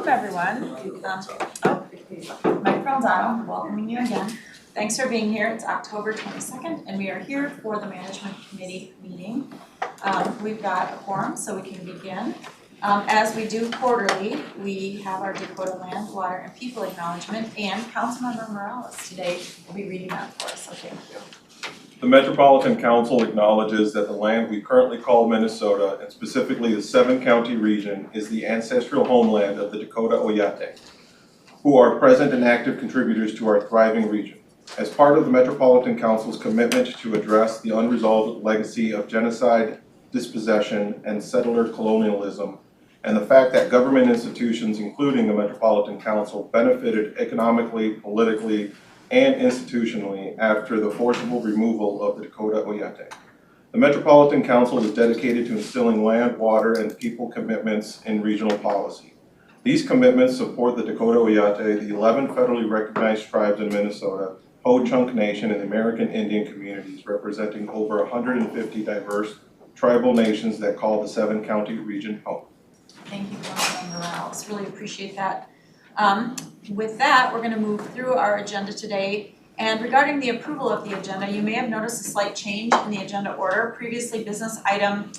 Welcome, everyone. Microphone's on, welcoming you again. Thanks for being here. It's October 22nd, and we are here for the Management Committee meeting. We've got a quorum, so we can begin. As we do quarterly, we have our Dakota Land, Water, and People Acknowledgement, and Councilmember Morales today will be reading that for us, so thank you. The Metropolitan Council acknowledges that the land we currently call Minnesota, and specifically the 7-county region, is the ancestral homeland of the Dakota Oyate, who are present and active contributors to our thriving region. As part of the Metropolitan Council's commitment to address the unresolved legacy of genocide, dispossession, and settler colonialism, and the fact that government institutions, including the Metropolitan Council, benefited economically, politically, and institutionally after the forcible removal of the Dakota Oyate. The Metropolitan Council is dedicated to instilling land, water, and people commitments in regional policy. These commitments support the Dakota Oyate, the 11 federally recognized tribes in Minnesota, Ho-Chunk Nation, and the American Indian communities, representing over 150 diverse tribal nations that call the 7-county region home. Thank you, Councilmember Morales. Really appreciate that. With that, we're going to move through our agenda today. And regarding the approval of the agenda, you may have noticed a slight change in the agenda order. Previously, business item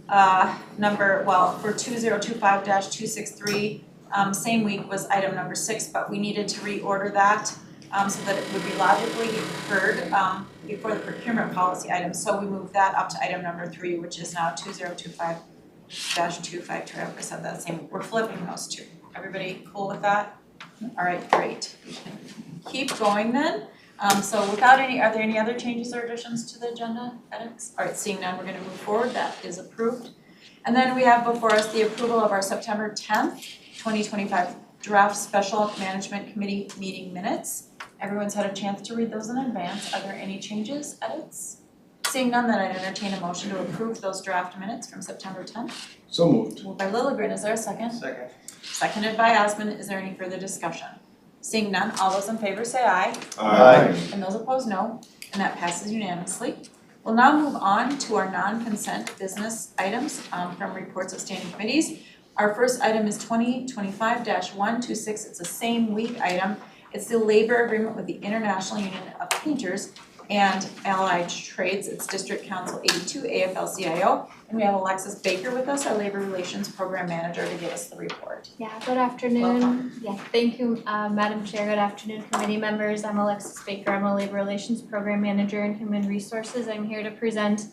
for 2025-263, same week was item number 6, but we needed to reorder that so that it would be logically heard before the procurement policy item. So we moved that up to item number 3, which is now 2025-253. I hope I said that same. We're flipping those two. Everybody cool with that? All right, great. We can keep going then. So are there any other changes or additions to the agenda edits? All right, seeing none, we're going to move forward. That is approved. And then we have before us the approval of our September 10th, 2025 draft special management committee meeting minutes. Everyone's had a chance to read those in advance. Are there any changes, edits? Seeing none, then I'd entertain a motion to approve those draft minutes from September 10th. So moved. Moved by Lilligren. Is there a second? Second. Seconded by Osmond. Is there any further discussion? Seeing none, all those in favor say aye. Aye. And those opposed, no. And that passes unanimously. We'll now move on to our non-consent business items from reports of standing committees. Our first item is 2025-126. It's a same week item. It's the labor agreement with the International Union of Painters and Allied Trades. It's District Council 82, AFL-CIO. And we have Alexis Baker with us, our Labor Relations Program Manager, to give us the report. Yeah, good afternoon. Welcome. Yeah, thank you, Madam Chair. Good afternoon, committee members. I'm Alexis Baker. I'm a Labor Relations Program Manager in Human Resources. I'm here to present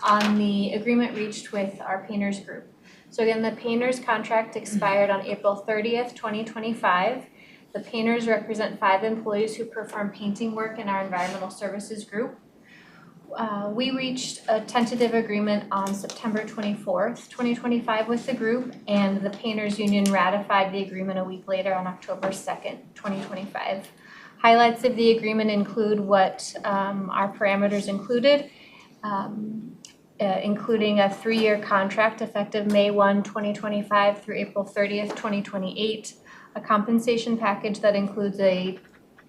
on the agreement reached with our painters group. So again, the painters contract expired on April 30th, 2025. The painters represent 5 employees who perform painting work in our environmental services group. We reached a tentative agreement on September 24th, 2025 with the group, and the painters union ratified the agreement a week later on October 2nd, 2025. Highlights of the agreement include what our parameters included, including a 3-year contract effective May 1, 2025 through April 30th, 2028. A compensation package that includes a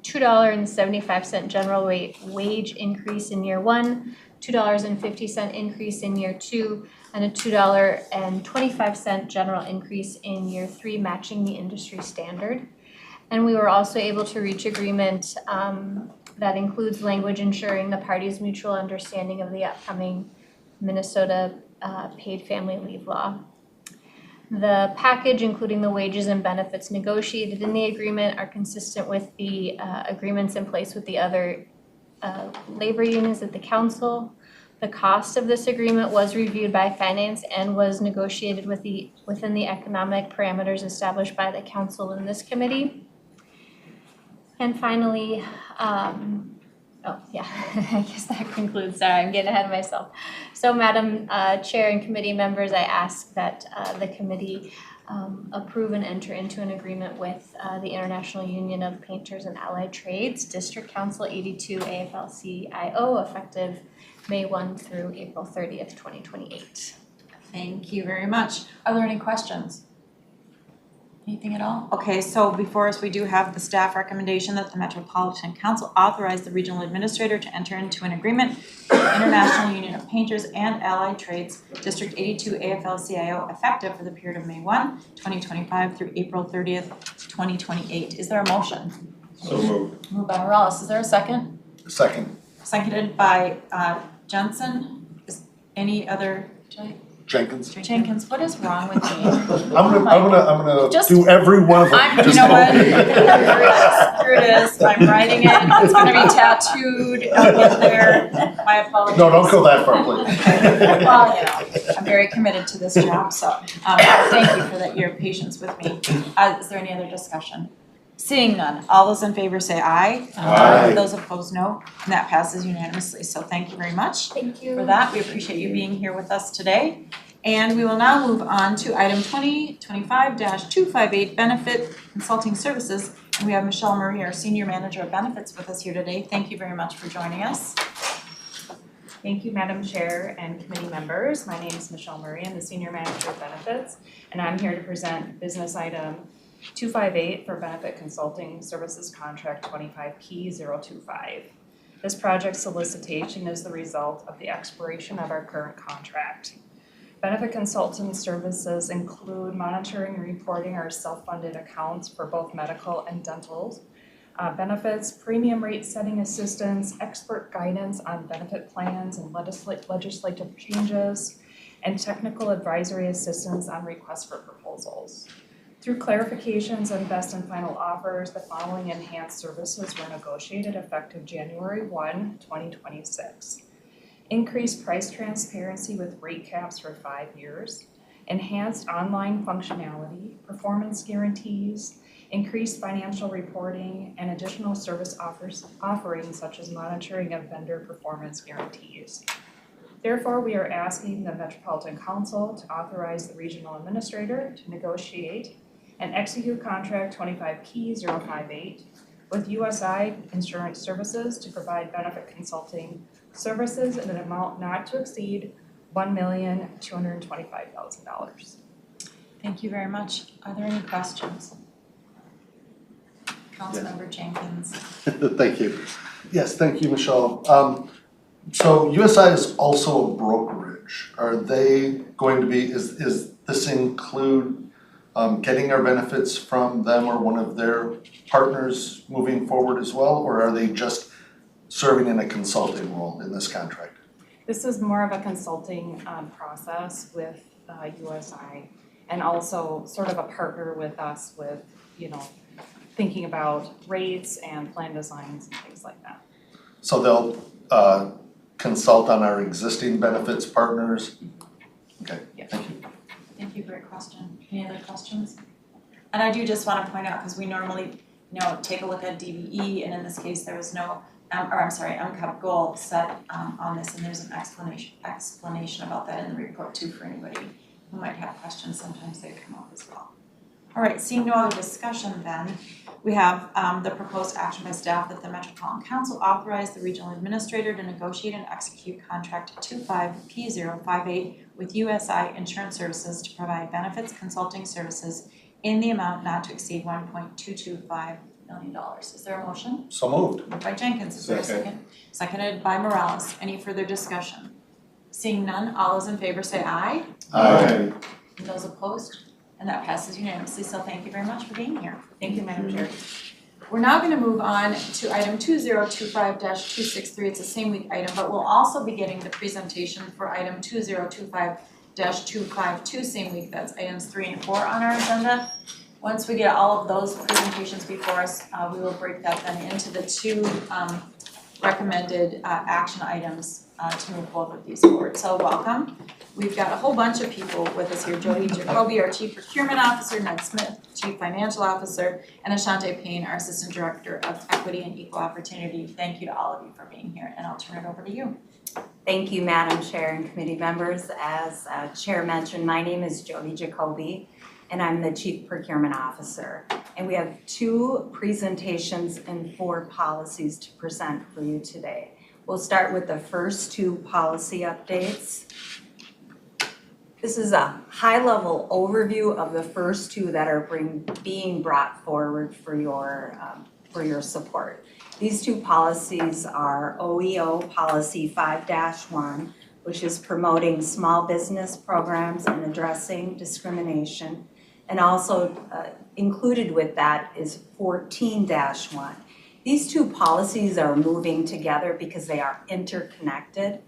$2.75 general wage increase in year 1, $2.50 increase in year 2, and a $2.25 general increase in year 3, matching the industry standard. And we were also able to reach agreement that includes language ensuring the parties' mutual understanding of the upcoming Minnesota paid family leave law. The package, including the wages and benefits negotiated in the agreement, are consistent with the agreements in place with the other labor unions at the council. The cost of this agreement was reviewed by finance and was negotiated within the economic parameters established by the council in this committee. And finally, I guess that concludes. Sorry, I'm getting ahead of myself. So, Madam Chair and committee members, I ask that the committee approve and enter into an agreement with the International Union of Painters and Allied Trades, District Council 82, AFL-CIO, effective May 1 through April 30th, 2028. Thank you very much. Are there any questions? Anything at all? Okay, so before us, we do have the staff recommendation that the Metropolitan Council authorize the regional administrator to enter into an agreement with the International Union of Painters and Allied Trades, District 82 AFL-CIO, effective for the period of May 1, 2025 through April 30th, 2028. Is there a motion? So moved. Moved by Morales. Is there a second? Second. Seconded by Jensen. Is any other? Jenkins. Jenkins, what is wrong with me? I'm gonna Just- do every one of them. You Just know go. what? Here it is, I'm writing it, it's gonna be tattooed, I'll get there, my apologies. No, don't go that far, please. Well, you know, I'm very committed to this job, so, thank you for your patience with me. Is there any other discussion? Seeing none, all those in favor say aye. Aye. Those opposed, no, and that passes unanimously, so thank you very much. Thank you. For that, we appreciate you being here with us today. And we will now move on to item 2025-258, Benefit Consulting Services. And we have Michelle Murray, our Senior Manager of Benefits, with us here today. Thank you very much for joining us. Thank you, Madam Chair and committee members. My name is Michelle Murray. I'm the Senior Manager of Benefits, and I'm here to present business item 258 for Benefit Consulting Services Contract 25P025. This project solicitation is the result of the expiration of our current contract. Benefit consultant services include monitoring and reporting our self-funded accounts for both medical and dental benefits, premium rate setting assistance, expert guidance on benefit plans and legislative changes, and technical advisory assistance on requests for proposals. Through clarifications and best and final offers, the following enhanced services were negotiated effective January 1, 2026. Increased price transparency with rate caps for 5 years, enhanced online functionality, performance guarantees, increased financial reporting, and additional service offerings such as monitoring of vendor performance guarantees. Therefore, we are asking the Metropolitan Council to authorize the regional administrator to negotiate and execute contract 25P058 with USI Insurance Services to provide benefit consulting services in an amount not to exceed $1,225,000. Thank you very much. Are there any questions? Councilmember Jenkins. Thank you. Yes, thank you, Michelle. So USI is also a brokerage. Are they going to be, is this include getting our benefits from them or one of their partners moving forward as well? Or are they just serving in a consulting role in this contract? This is more of a consulting process with USI, and also sort of a partner with us with, thinking about rates and plan designs and things like that. So they'll consult on our existing benefits partners? Okay, Yes. thank you. Thank you for your question. Any other questions? And I do just want to point out, because we normally, take a look at DVE, and in this case, there was no, MCAP goal set on this, and there's an explanation about that in the report too for anybody who might have questions. Sometimes they come up as well. All right, seeing no other discussion then, we have the proposed action by staff that the Metropolitan Council authorize the regional administrator to negotiate and execute contract 25P058 with USI Insurance Services to provide benefits consulting services in the amount not to exceed $1.225 million. Is there a motion? So moved. Moved by Jenkins, is there a second? Seconded by Morales. Any further discussion? Seeing none, all those in favor say aye. Aye. And those opposed? And that passes unanimously, so thank you very much for being here. Thank you, Madam Chair. We're now going to move on to item 2025-263. It's a same week item, but we'll also be getting the presentation for item 2025-252 same week. That's items 3 and 4 on our agenda. Once we get all of those presentations before us, we will break that then into the 2 recommended action items to move both of these forward. So welcome. We've got a whole bunch of people with us here. Jody Jacoby, our Chief Procurement Officer, Ned Smith, Chief Financial Officer, and Ashante Payne, our Assistant Director of Equity and Equal Opportunity. Thank you to all of you for being here, and I'll turn it over to you. Thank you, Madam Chair and committee members. As Chair mentioned, my name is Jody Jacoby, and I'm the Chief Procurement Officer. And we have 2 presentations and 4 policies to present for you today. We'll start with the first 2 policy updates. This is a high-level overview of the first two that are being brought forward for your support. These two policies are OEO Policy 5-1, which is promoting small business programs and addressing discrimination. And also included with that is 14-1. These two policies are moving together because they are interconnected.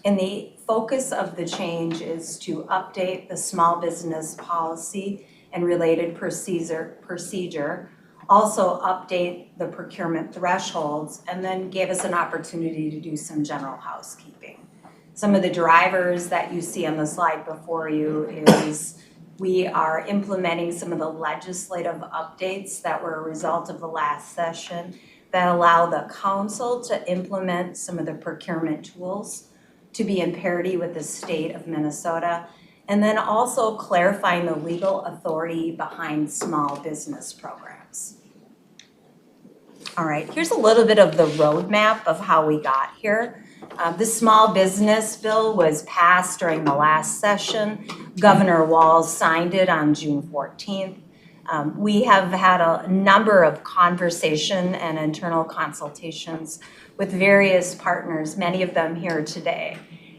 And the focus of the change is to update the small business policy and related procedure, also update the procurement thresholds, and then give us an opportunity to do some general housekeeping. Some of the drivers that you see on the slide before you is we are implementing some of the legislative updates that were a result of the last session that allow the council to implement some of the procurement tools to be in parity with the state of Minnesota, and then also clarifying the legal authority behind small business programs. All right, here's a little bit of the roadmap of how we got here. The small business bill was passed during the last session. Governor Walz signed it on June 14th. We have had a number of conversation and internal consultations with various partners, many of them here today.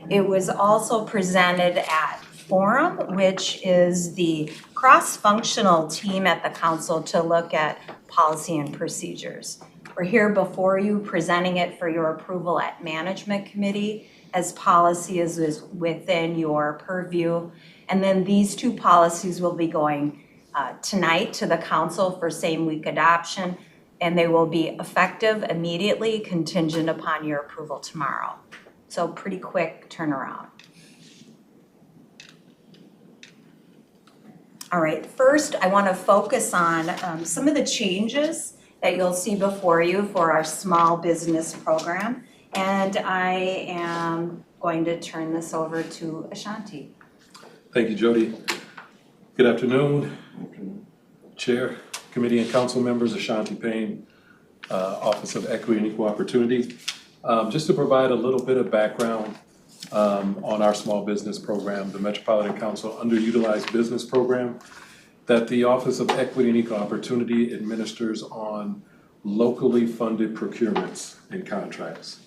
It was also presented at Forum, which is the cross-functional team at the council to look at policy and procedures. We're here before you presenting it for your approval at Management Committee as policy is within your purview. And then these two policies will be going tonight to the council for same week adoption, and they will be effective immediately, contingent upon your approval tomorrow. So pretty quick turnaround. All right, first I want to focus on some of the changes that you'll see before you for our small business program. And I am going to turn this over to Ashanti. Thank you, Jody. Good afternoon, Chair, Committee and Council members, Ashanti Payne, Office of Equity and Equal Opportunity. Just to provide a little bit of background on our small business program, the Metropolitan Council Underutilized Business Program that the Office of Equity and Equal Opportunity administers on locally funded procurements and contracts.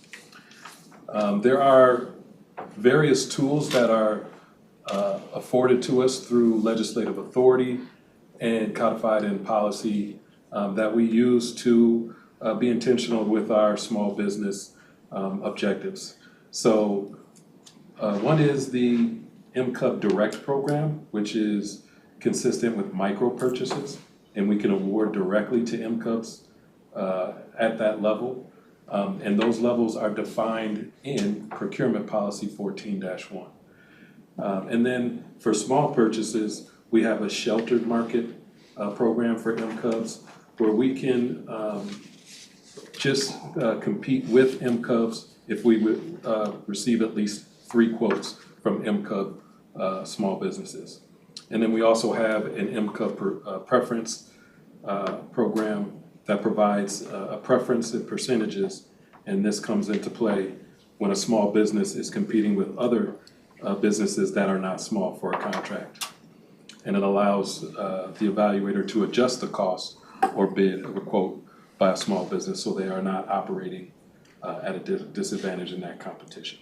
There are various tools that are afforded to us through legislative authority and codified in policy that we use to be intentional with our small business objectives. So one is the MCUP Direct program, which is consistent with micro purchases, and we can award directly to MCUPs at that level. And those levels are defined in Procurement Policy 14-1. And then for small purchases, we have a sheltered market program for MCUBs where we can just compete with MCUBs if we would receive at least 3 quotes from MCUB small businesses. And then we also have an MCUB preference program that provides a preference in percentages, and this comes into play when a small business is competing with other businesses that are not small for a contract. And it allows the evaluator to adjust the cost or bid of a quote by a small business so they are not operating at a disadvantage in that competition.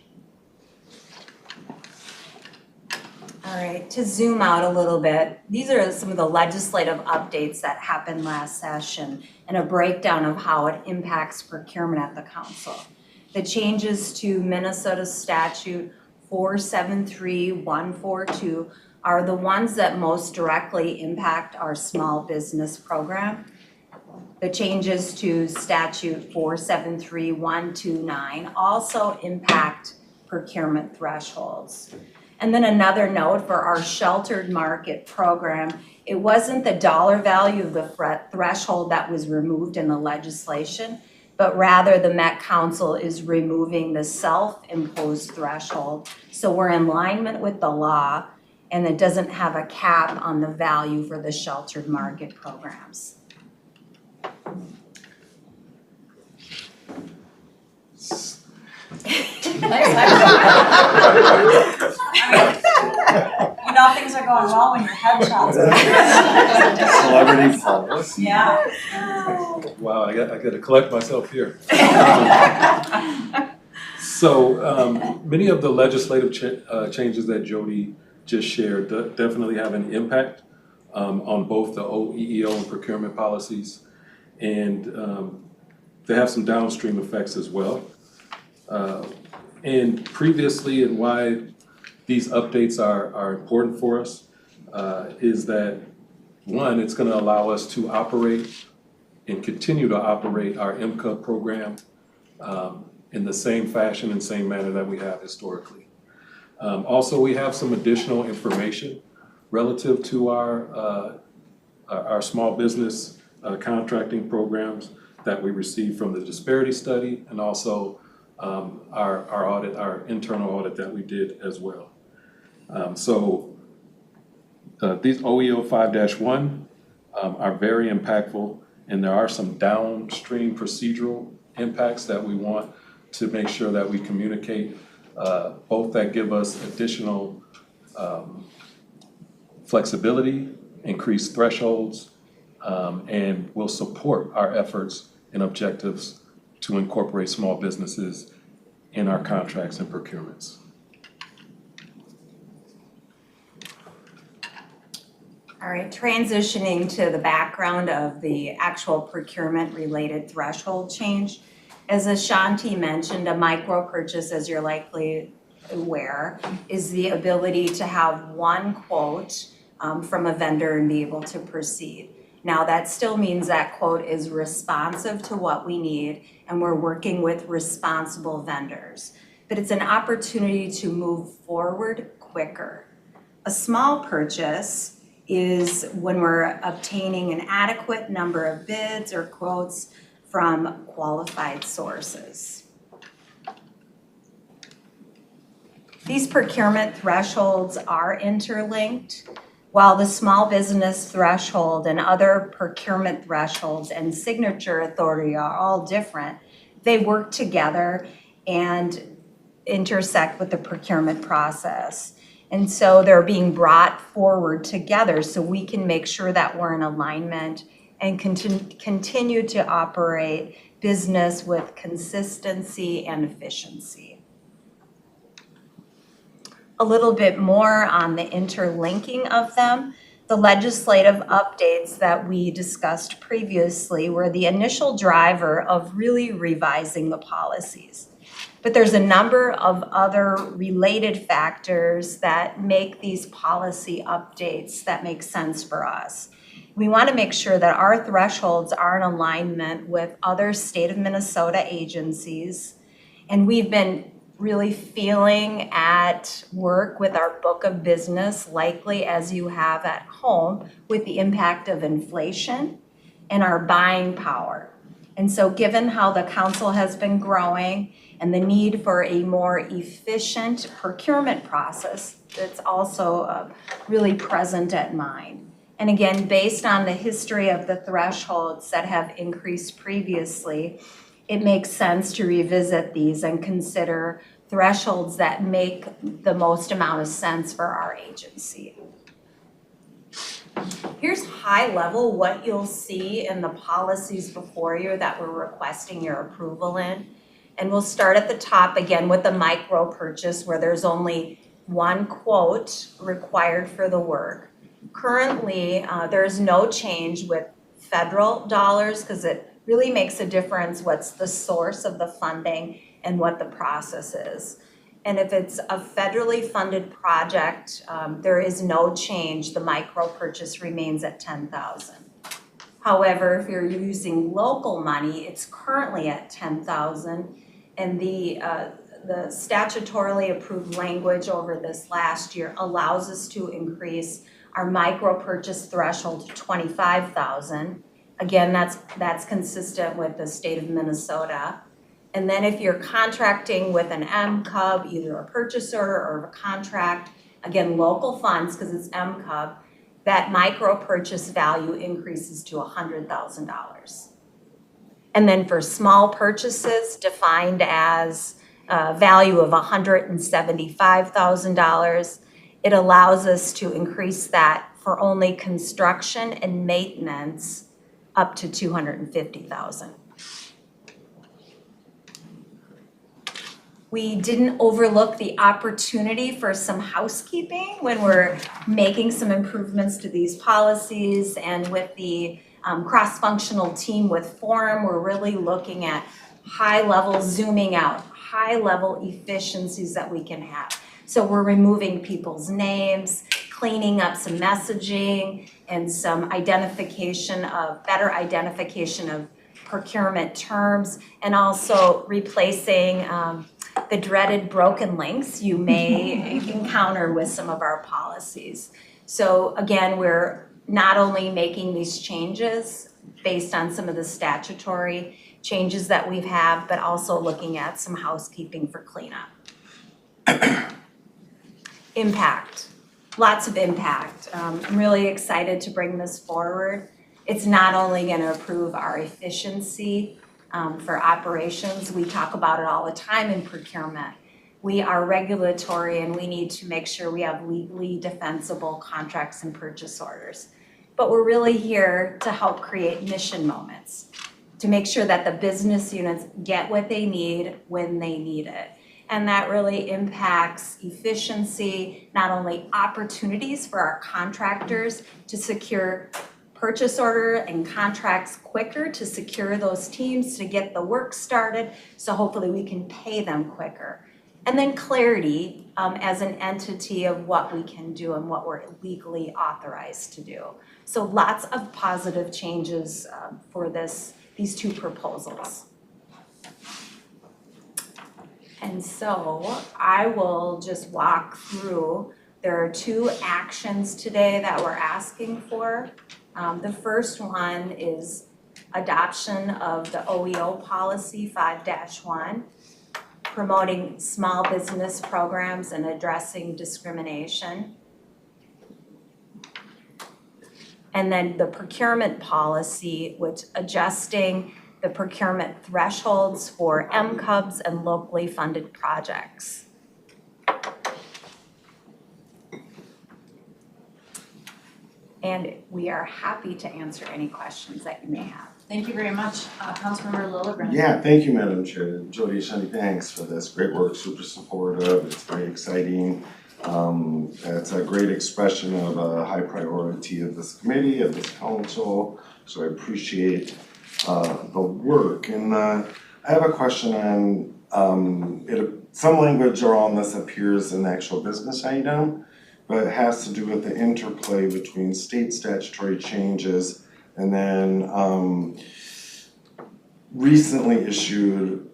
All right, to zoom out a little bit, these are some of the legislative updates that happened last session and a breakdown of how it impacts procurement at the council. The changes to Minnesota statute 473142 are the ones that most directly impact our small business program. The changes to statute 473129 also impact procurement thresholds. And then another note for our sheltered market program, it wasn't the dollar value of the threshold that was removed in the legislation, but rather the Met Council is removing the self-imposed threshold. So we're in alignment with the law, and it doesn't have a cap on the value for the sheltered market programs. You know, know things are going well when your headshots are. Celebrity pause. Yeah. Wow, I got to collect myself here. So many of the legislative changes that Jody just shared definitely have an impact on both the OEEO and procurement policies, and they have some downstream effects as well. And previously, and why these updates are important for us is that, one, it's going to allow us to operate and continue to operate our MCUB program in the same fashion and same manner that we have historically. Also, we have some additional information relative to our small business contracting programs that we received from the disparity study, and also our audit, our internal audit that we did as well. These OEO 5-1 are very impactful, and there are some downstream procedural impacts that we want to make sure that we communicate, both that give us additional flexibility, increased thresholds, and will support our efforts and objectives to incorporate small businesses in our contracts and procurements. All right, transitioning to the background of the actual procurement related threshold change. As Ashanti mentioned, a micro purchase, as you're likely aware, is the ability to have one quote from a vendor and be able to proceed. Now, that still means that quote is responsive to what we need, and we're working with responsible vendors. But it's an opportunity to move forward quicker. A small purchase is when we're obtaining an adequate number of bids or quotes from qualified sources. These procurement thresholds are interlinked. While the small business threshold and other procurement thresholds and signature authority are all different, they work together and intersect with the procurement process. And so they're being brought forward together so we can make sure that we're in alignment and continue to operate business with consistency and efficiency. A little bit more on the interlinking of them. The legislative updates that we discussed previously were the initial driver of really revising the policies. But there's a number of other related factors that make these policy updates that make sense for us. We want to make sure that our thresholds are in alignment with other state of Minnesota agencies. And we've been really feeling at work with our book of business, likely as you have at home, with the impact of inflation and our buying power. And so given how the council has been growing and the need for a more efficient procurement process, that's also really present at mind. And again, based on the history of the thresholds that have increased previously, it makes sense to revisit these and consider thresholds that make the most amount of sense for our agency. Here's high level what you'll see in the policies before you that we're requesting your approval in. And we'll start at the top again with the micro purchase where there's only one quote required for the work. Currently, there's no change with federal dollars because it really makes a difference what's the source of the funding and what the process is. And if it's a federally funded project, there is no change. The micro purchase remains at $10,000. However, if you're using local money, it's currently at $10,000, and the statutorily approved language over this last year allows us to increase our micro purchase threshold to $25,000. Again, that's consistent with the state of Minnesota. And then if you're contracting with an MCUB, either a purchase order or a contract, again, local funds, because it's MCUB, that micro purchase value increases to $100,000. And then for small purchases defined as a value of $175,000, it allows us to increase that for only construction and maintenance up to $250,000. We didn't overlook the opportunity for some housekeeping when we're making some improvements to these policies, and with the cross-functional team with Forum, we're really looking at high-level zooming out, high-level efficiencies that we can have. So we're removing people's names, cleaning up some messaging, and some better identification of procurement terms, and also replacing the dreaded broken links you may encounter with some of our policies. So again, we're not only making these changes based on some of the statutory changes that we have, but also looking at some housekeeping for cleanup. Impact, lots of impact. I'm really excited to bring this forward. It's not only gonna improve our efficiency for operations, we talk about it all the time in procurement. We are regulatory and we need to make sure we have legally defensible contracts and purchase orders. But we're really here to help create mission moments, to make sure that the business units get what they need when they need it. And that really impacts efficiency, not only opportunities for our contractors to secure purchase order and contracts quicker, to secure those teams, to get the work started, so hopefully we can pay them quicker. And then clarity as an entity of what we can do and what we're legally authorized to do. So lots of positive changes for these two proposals. And so I will just walk through, there are two actions today that we're asking for. The first one is adoption of the OEO policy 5-1, promoting small business programs and addressing discrimination. And then the procurement policy, which adjusting the procurement thresholds for MCUBs and locally funded projects. And we are happy to answer any questions that you may have. Thank you very much, Councilmember Lilligren. Yeah, thank you, Madam Chair. Jody, Shanti, thanks for this great work, super supportive, it's very exciting. It's a great expression of a high priority of this committee, of this council, so I appreciate the work. And I have a question on, some language around this appears in the actual business item, but it has to do with the interplay between state statutory changes and then recently issued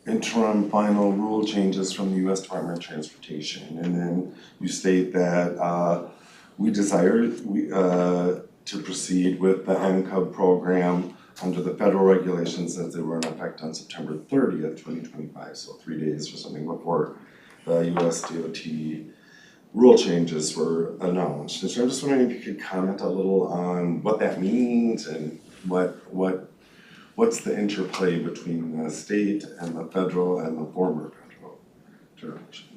interim final rule changes from the U.S. Department of Transportation. And then you state that we desire to proceed with the MCUB program under the federal regulations as they were in effect on September 30th, 2025, so 3 days or something before the U.S. DOT rule changes were announced. And so I'm just wondering if you could comment a little on what that means and what's the interplay between the state and the federal and the former federal direction.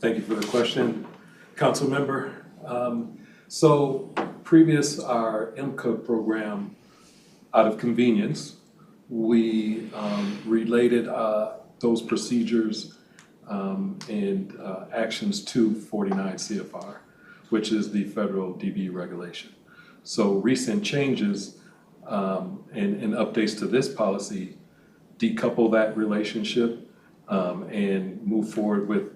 Thank you for the question, council member. So previous our MCUB program, out of convenience, we related those procedures and actions to 49 CFR, which is the federal DB regulation. So recent changes and updates to this policy decouple that relationship and move forward with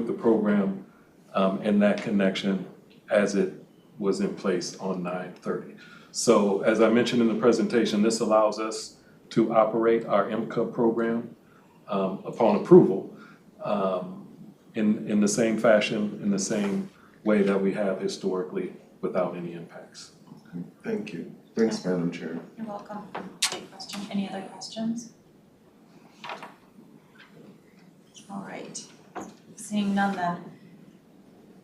the program and that connection as it was in place on 9/30. So as I mentioned in the presentation, this allows us to operate our MCUB program upon approval in the same fashion, in the same way that we have historically without any impacts. Okay, thank you. Thanks, Madam Chair. You're welcome. Great question. Any other questions? All right. Seeing none then.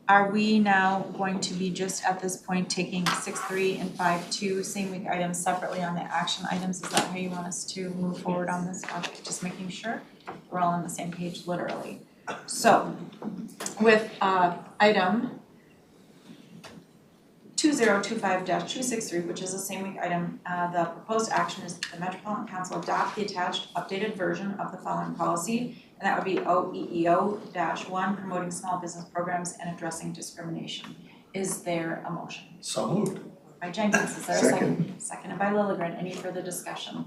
Are we now going to be just at this point taking 6.3 and 5.2 same week items separately on the action items? Is that how you want us to move forward on this? Okay, just making sure we're all on the same page literally. So with item 2025-263, which is the same week item, the proposed action is the Metropolitan Council adopt the attached updated version of the following policy, and that would be OEEO-1, promoting small business programs and addressing discrimination. Is there a motion? So moved. By Jenkins, is there a second? Seconded by Lilligren. Any further discussion?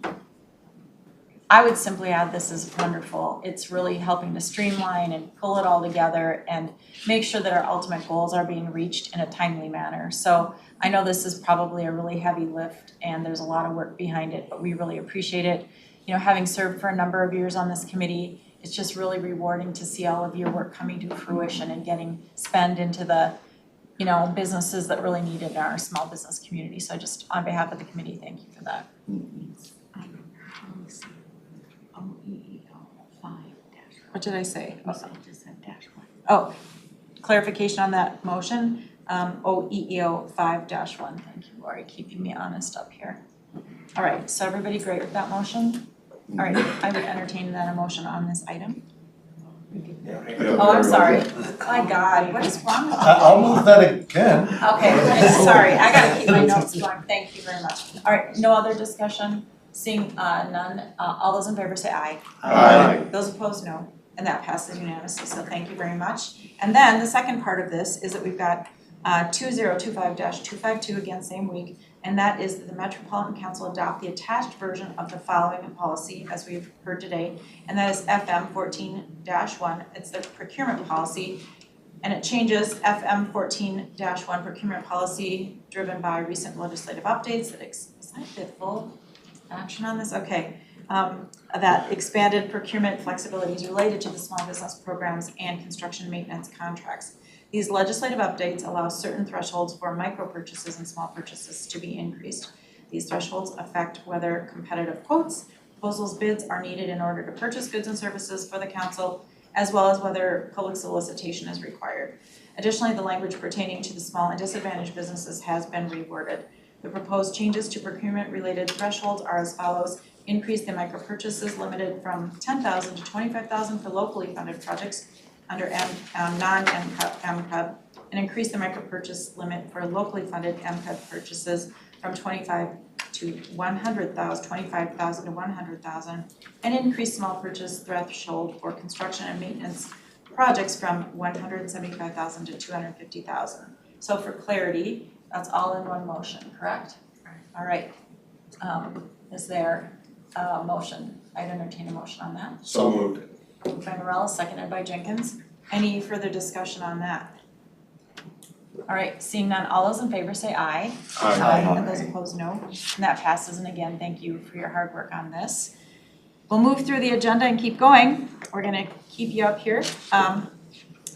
I would simply add this is wonderful. It's really helping to streamline and pull it all together and make sure that our ultimate goals are being reached in a timely manner. So I know this is probably a really heavy lift and there's a lot of work behind it, but we really appreciate it. You know, having served for a number of years on this committee, it's just really rewarding to see all of your work coming to fruition and getting spent into the, you know, businesses that really need it in our small business community. So just on behalf of the committee, thank you for that. What did I say? Oh, clarification on that motion, OEEO 5-1. Thank you, Lori, keeping me honest up here. All right, so everybody great with that motion? All right, I would entertain that motion on this item. Oh, I'm sorry. My God, what is wrong with me? I'll move that again. Okay, sorry, I gotta keep my notes going. Thank you very much. All right, no other discussion? Seeing none, all those in favor say aye. Aye. Those opposed, no. And that passes unanimously, so thank you very much. And then the second part of this is that we've got 2025-252, again, same week, and that is that the Metropolitan Council adopt the attached version of the following policy, as we've heard today, and that is FM 14-1. It's the procurement policy, and it changes FM 14-1 procurement policy driven by recent legislative updates that is that the full action on this? Okay. That expanded procurement flexibilities related to the small business programs and construction maintenance contracts. These legislative updates allow certain thresholds for micro purchases and small purchases to be increased. These thresholds affect whether competitive quotes, proposals, bids are needed in order to purchase goods and services for the council, as well as whether public solicitation is required. Additionally, the language pertaining to the small and disadvantaged businesses has been reworded. The proposed changes to procurement-related thresholds are as follows. Increase the micro purchases limited from $10,000 to $25,000 for locally funded projects under non-MCUB, and increase the micro purchase limit for locally funded MCUB purchases from $25,000 to $100,000, and increase small purchase threshold for construction and maintenance projects from $175,000 to $250,000. So for clarity, that's all in one motion, correct? All right. Is there a motion? I'd entertain a motion on that. So moved. Moved by Morel, seconded by Jenkins. Any further discussion on that? All right, seeing none, all those in favor say aye. Aye. And those opposed, no. And that passes, and again, thank you for your hard work on this. We'll move through the agenda and keep going. We're gonna keep you up here. And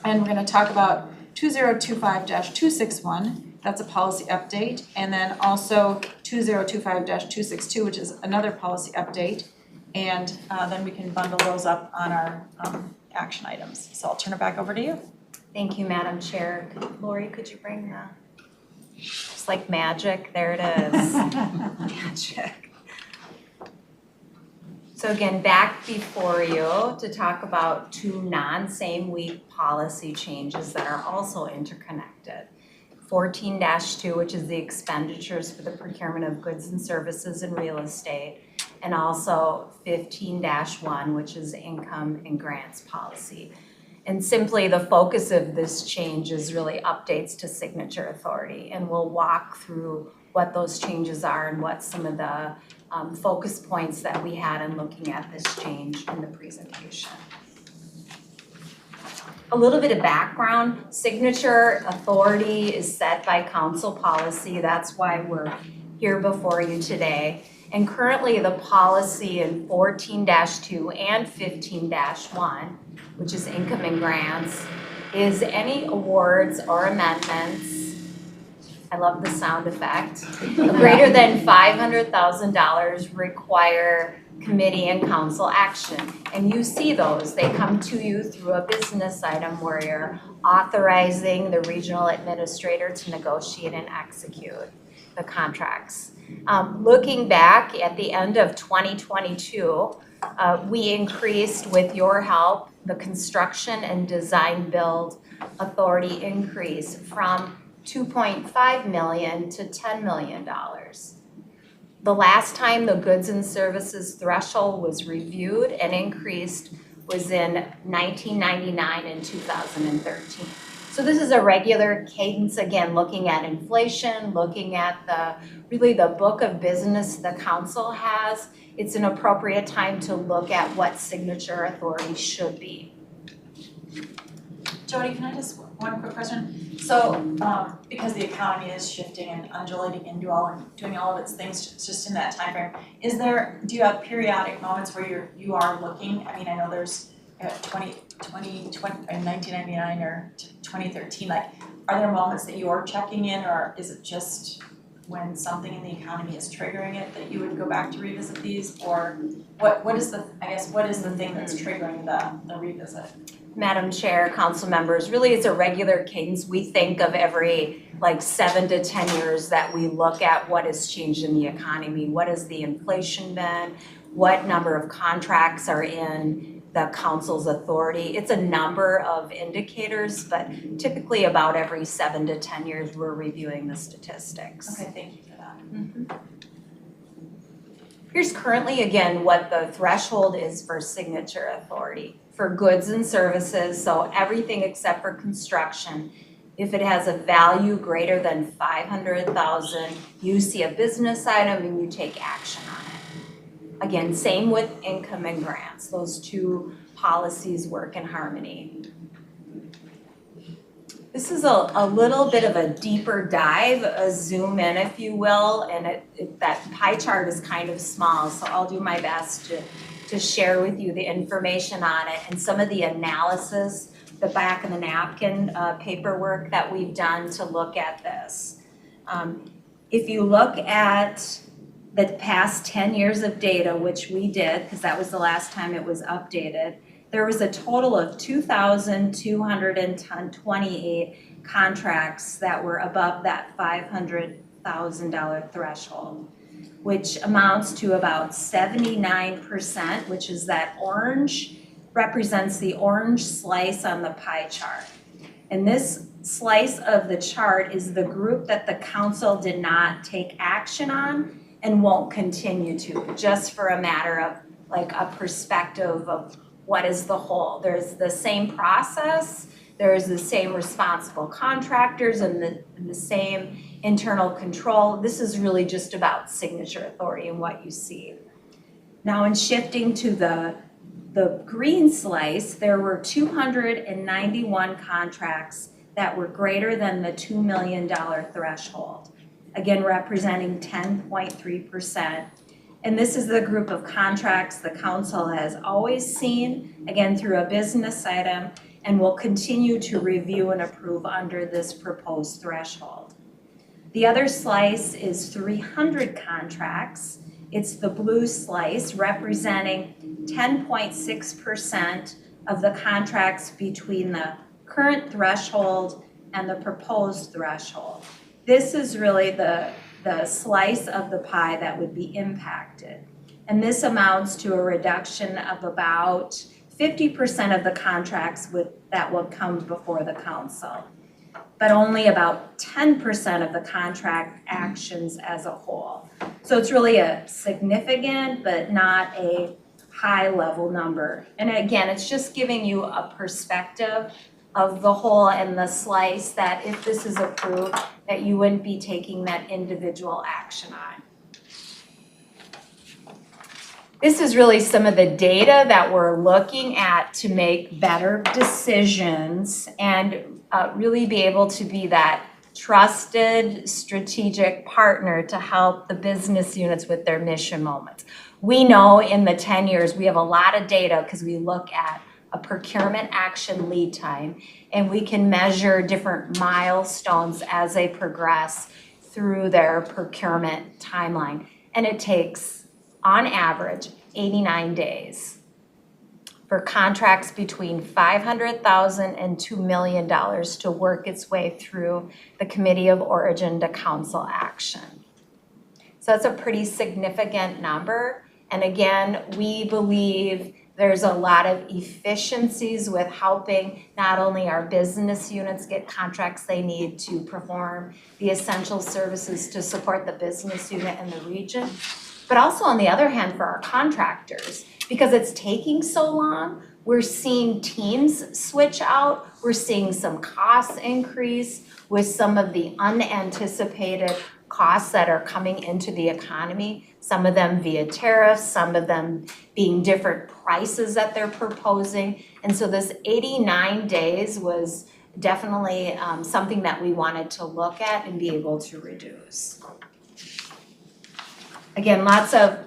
we're gonna talk about 2025-261. That's a policy update, and then also 2025-262, which is another policy update, and then we can bundle those up on our action items. So I'll turn it back over to you. Thank you, Madam Chair. Lori, could you bring the, just like magic, there it is. Magic. So again, back before you to talk about two non-same week policy changes that are also interconnected. 14-2, which is the expenditures for the procurement of goods and services and real estate, and also 15-1, which is income and grants policy. And simply the focus of this change is really updates to signature authority, and we'll walk through what those changes are and what some of the focus points that we had in looking at this change in the presentation. A little bit of background, signature authority is set by council policy. That's why we're here before you today. And currently the policy in 14-2 and 15-1, which is income and grants, is any awards or amendments, I love the sound effect, greater than $500,000 require committee and council action. And you see those, they come to you through a business item where you're authorizing the regional administrator to negotiate and execute the contracts. Looking back at the end of 2022, we increased with your help the construction and design build authority increase from 2.5 million to $10 million. The last time the goods and services threshold was reviewed and increased was in 1999 and 2013. So this is a regular cadence, again, looking at inflation, looking at really the book of business the council has. It's an appropriate time to look at what signature authority should be. Jody, can I just, one quick question? So, because the economy is shifting and undulating and doing all of its things just in that time frame, do you have periodic moments where you are looking? I mean, I know there's 1999 or 2013, like, are there moments that you are checking in, or is it just when something in the economy is triggering it that you would go back to revisit these? Or what is the thing that's triggering the revisit? Madam Chair, council members, really it's a regular cadence. We think of every 7 to 10 years that we look at what has changed in the economy. What has the inflation been? What number of contracts are in the council's authority? It's a number of indicators, but typically about every 7 to 10 years we're reviewing the statistics. Okay, thank you for that. Here's currently, again, what the threshold is for signature authority for goods and services, so everything except for construction. If it has a value greater than $500,000, you see a business item and you take action on it. Again, same with income and grants. Those two policies work in harmony. This is a little bit of a deeper dive, a zoom in, if you will, and that pie chart is kind of small, so I'll do my best to share with you the information on it and some of the analysis, the back of the napkin paperwork that we've done to look at this. If you look at the past 10 years of data, which we did, because that was the last time it was updated, there was a total of 2,228 contracts that were above that $500,000 threshold, which amounts to about 79%, which is that orange, represents the orange slice on the pie chart. And this slice of the chart is the group that the council did not take action on and won't continue to, just for a matter of a perspective of what is the whole. There's the same process, there's the same responsible contractors and the same internal control. This is really just about signature authority and what you see. Now in shifting to the green slice, there were 291 contracts that were greater than the $2 million threshold, again representing 10.3%. And this is the group of contracts the council has always seen, again through a business item, and will continue to review and approve under this proposed threshold. The other slice is 300 contracts. It's the blue slice representing 10.6% of the contracts between the current threshold and the proposed threshold. This is really the slice of the pie that would be impacted. And this amounts to a reduction of about 50% of the contracts that will come before the council, but only about 10% of the contract actions as a whole. So it's really a significant but not a high level number. And again, it's just giving you a perspective of the whole and the slice that if this is approved, that you wouldn't be taking that individual action on. This is really some of the data that we're looking at to make better decisions and really be able to be that trusted strategic partner to help the business units with their mission moments. We know in the 10 years, we have a lot of data because we look at a procurement action lead time, and we can measure different milestones as they progress through their procurement timeline. And it takes, on average, 89 days for contracts between $500,000 and $2 million to work its way through the Committee of Origin to Council action. So that's a pretty significant number. And again, we believe There's a lot of efficiencies with helping not only our business units get contracts they need to perform the essential services to support the business unit in the region, but also on the other hand for our contractors, because it's taking so long, we're seeing teams switch out, we're seeing some costs increase with some of the unanticipated costs that are coming into the economy, some of them via tariffs, some of them being different prices that they're proposing. And so this 89 days was definitely something that we wanted to look at and be able to reduce. Again, lots of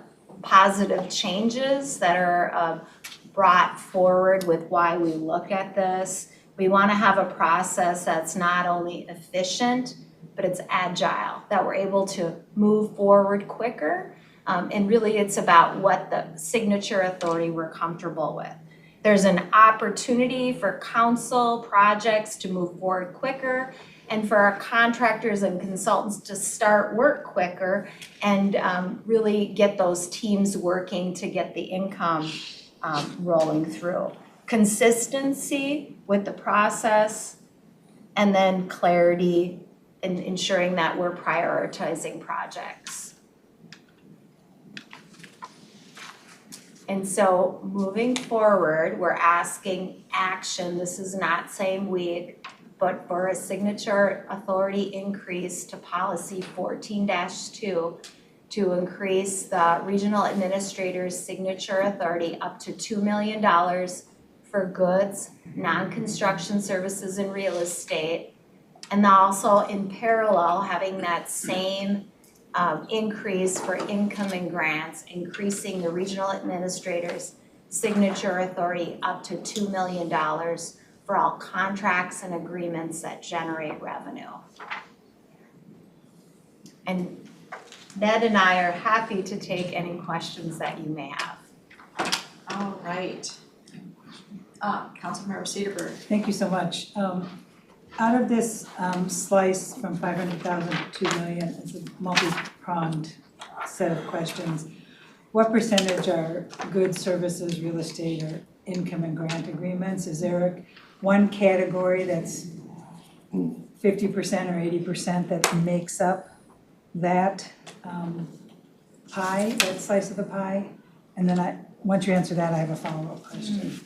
positive changes that are brought forward with why we look at this. We want to have a process that's not only efficient, but it's agile, that we're able to move forward quicker. And really it's about what the signature authority we're comfortable with. There's an opportunity for council projects to move forward quicker and for our contractors and consultants to start work quicker and really get those teams working to get the income rolling through. Consistency with the process and then clarity in ensuring that we're prioritizing projects. And so moving forward, we're asking action, this is not same week, but for a signature authority increase to policy 14-2 to increase the regional administrator's signature authority up to $2 million for goods, non-construction services and real estate. And also in parallel, having that same increase for income and grants, increasing the regional administrator's signature authority up to $2 million for all contracts and agreements that generate revenue. And Ned and I are happy to take any questions that you may have. All right. Councilmember Cedarburg. Thank you so much. Out of this slice from 500,000 to 2 million, it's a multi-pronged set of questions. What percentage are goods, services, real estate, or income and grant agreements? Is there one category that's 50% or 80% that makes up that pie, that slice of the pie? And then once you answer that, I have a follow-up question.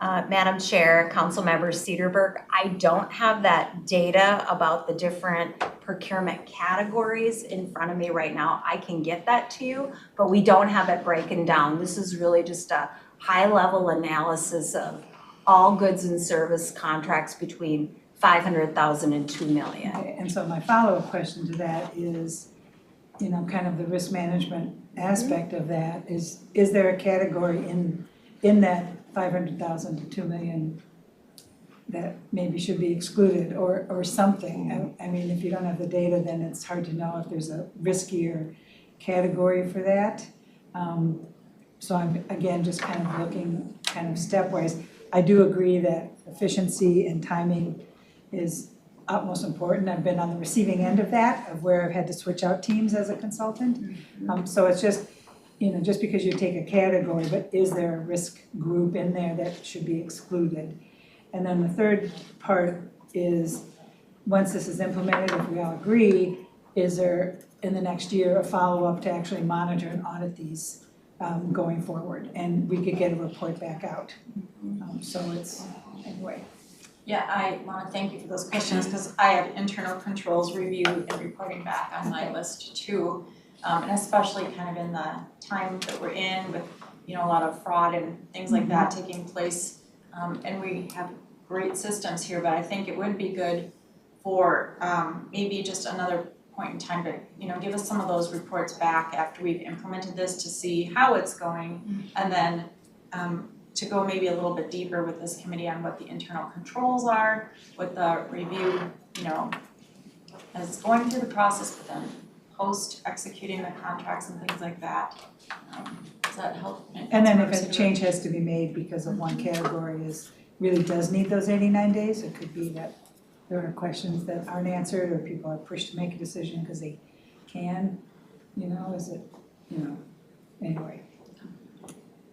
Madam Chair, Councilmember Cedarburg, I don't have that data about the different procurement categories in front of me right now. I can get that to you, but we don't have it broken down. This is really just a high-level analysis of all goods and service contracts between 500,000 and 2 million. Okay, and so my follow-up question to that is, kind of the risk management aspect of that is there a category in that 500,000 to 2 million that maybe should be excluded or something? I mean, if you don't have the data, then it's hard to know if there's a riskier category for that. So I'm, again, just kind of looking kind of stepwise. I do agree that efficiency and timing is utmost important. I've been on the receiving end of that, of where I've had to switch out teams as a consultant. So it's just, just because you take a category, but is there a risk group in there that should be excluded? And then the third part is, once this is implemented, if we all agree, is there in the next year a follow-up to actually monitor and audit these going forward? And we could get a report back out. So it's, anyway. Yeah, I want to thank you for those questions because I have internal controls review and reporting back on my list too. And especially kind of in the time that we're in with, a lot of fraud and things like that taking place. And we have great systems here, but I think it would be good for maybe just another point in time to, give us some of those reports back after we've implemented this to see how it's going. And then to go maybe a little bit deeper with this committee on what the internal controls are, what the review, as going through the process, but then post executing the contracts and things like that. Does that help? And then if a change has to be made because of one category really does need those 89 days, it could be that there are questions that aren't answered or people are pushed to make a decision because they can, is it, anyway.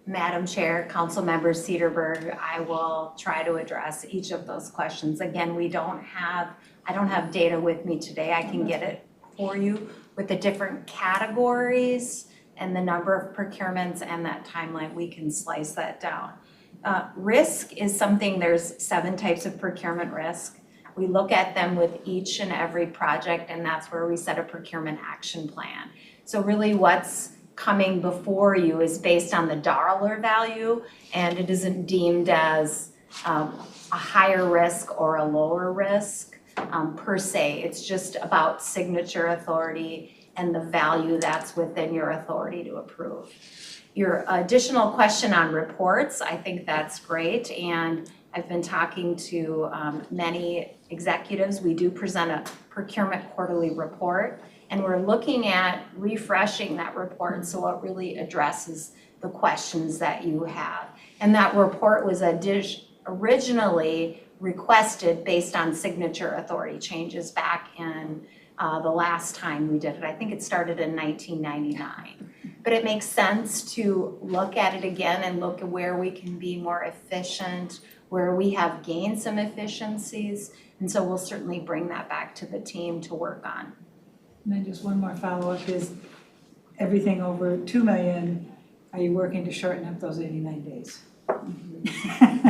Madam Chair, Councilmember Cedarberg, I will try to address each of those questions. Again, I don't have data with me today. I can get it for you with the different categories and the number of procurements and that timeline. We can slice that down. Risk is something, there's 7 types of procurement risk. We look at them with each and every project, and that's where we set a procurement action plan. So really what's coming before you is based on the dollar value, and it isn't deemed as a higher risk or a lower risk per se. It's just about signature authority and the value that's within your authority to approve. Your additional question on reports, I think that's great, and I've been talking to many executives. We do present a procurement quarterly report, and we're looking at refreshing that report so it really addresses the questions that you have. And that report was originally requested based on signature authority changes back in the last time we did it. I think it started in 1999. But it makes sense to look at it again and look at where we can be more efficient, where we have gained some efficiencies. And so we'll certainly bring that back to the team to work on. And then just one more follow-up is, everything over 2 million, are you working to shorten up those 89 days?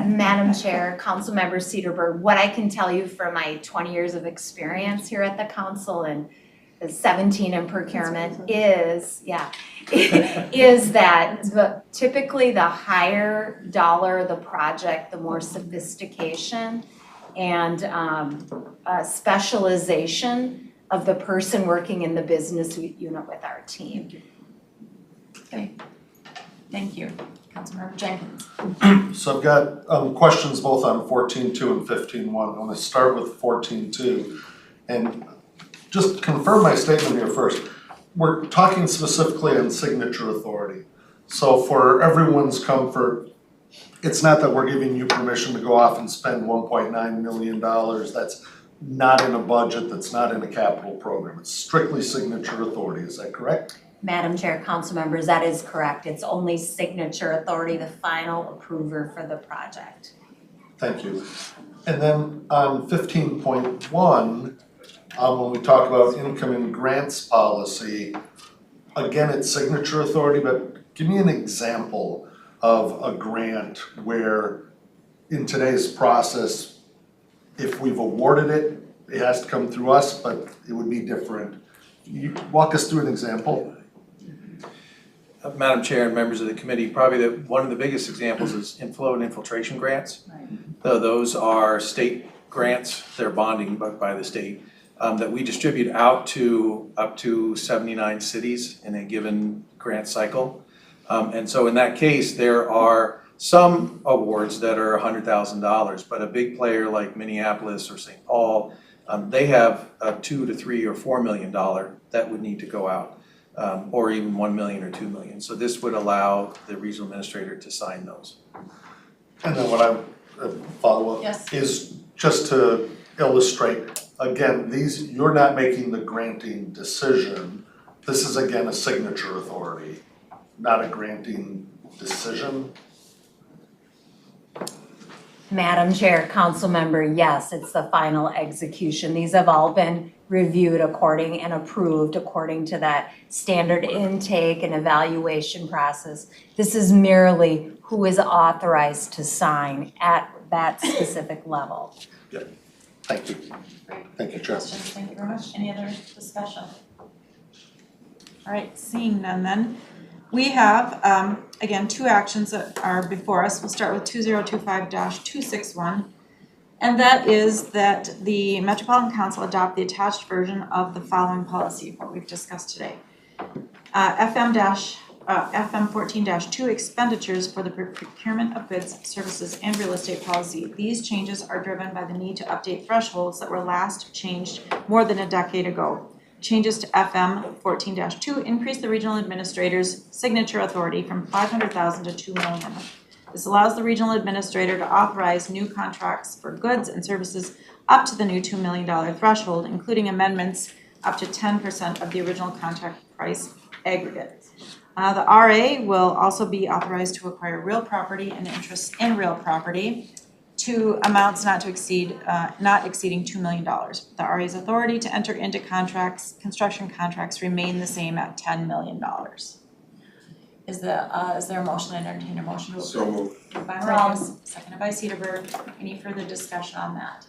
Madam Chair, Councilmember Cedarberg, what I can tell you from my 20 years of experience here at the council and the 17 in procurement is that typically the higher dollar the project, the more sophistication and specialization of the person working in the business unit with our team. Okay, thank you. Councilmember Jenkins. So I've got questions both on 14.2 and 15.1. I'm gonna start with 14.2 and just confirm my statement here first. We're talking specifically on signature authority. So for everyone's comfort, it's not that we're giving you permission to go off and spend $1.9 million. That's not in a budget, that's not in a capital program. It's strictly signature authority, is that correct? Madam Chair, council members, that is correct. It's only signature authority, the final approver for the project. Thank you. And then on 15.1, when we talk about income and grants policy, again, it's signature authority, but give me an example of a grant where in today's process, if we've awarded it, it has to come through us, but it would be different. You walk us through an example. Madam Chair and members of the committee, probably one of the biggest examples is inflow and infiltration grants. Right. Those are state grants, they're bonding by the state, that we distribute out to up to 79 cities in a given grant cycle. And so in that case, there are some awards that are $100,000, but a big player like Minneapolis or St. Paul, they have a $2 to $3 or $4 million that would need to go out. Or even 1 million or 2 million. So this would allow the regional administrator to sign those. And then what I follow up Yes. is just to illustrate, again, you're not making the granting decision. This is again a signature authority, not a granting decision. Madam Chair, council member, yes, it's the final execution. These have all been reviewed according and approved according to that standard intake and evaluation process. This is merely who is authorized to sign at that specific level. Yep. Thank you. Thank you, Chair. Questions, thank you very much. Any other discussion? All right, seeing none then. We have, again, 2 actions that are before us. We'll start with 2025-261. And that is that the Metropolitan Council adopt the attached version of the following policy, what we've discussed today. FM 14-2 expenditures for the procurement of goods, services, and real estate policy. These changes are driven by the need to update thresholds that were last changed more than a decade ago. Changes to FM 14-2 increase the regional administrator's signature authority from $500,000 to $2 million. This allows the regional administrator to authorize new contracts for goods and services up to the new $2 million threshold, including amendments up to 10% of the original contract price aggregate. The RA will also be authorized to acquire real property and interest in real property to amounts not exceeding $2 million. The RA's authority to enter into construction contracts remain the same at $10 million. Is there a motion to entertain a motion to approve? So moved. Moved by Morales, seconded by Cedarburg. Any further discussion on that?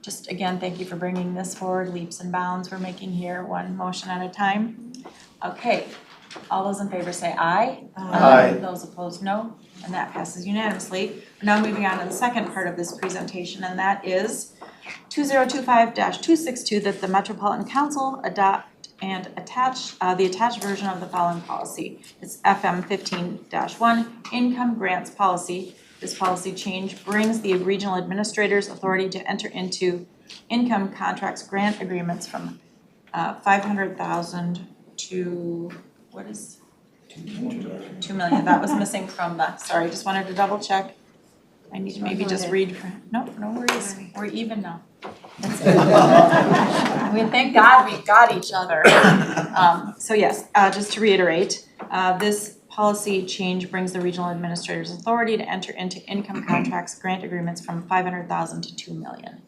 Just again, thank you for bringing this forward, leaps and bounds we're making here, one motion at a time. Okay, all those in favor say aye. Aye. Those opposed, no, and that passes unanimously. Now moving on to the second part of this presentation, and that is 2025-262, that the Metropolitan Council adopt and attach the attached version of the following policy. It's FM 15-1, income grants policy. This policy change brings the regional administrator's authority to enter into income contracts grant agreements from $500,000 to, what is? $2 million. That was missing from the, sorry, just wanted to double check. I need to maybe just read, no worries, we're even now. That's it. I mean, thank God we got each other. So yes, just to reiterate, this policy change brings the regional administrator's authority to enter into income contracts grant agreements from $500,000 to $2 million.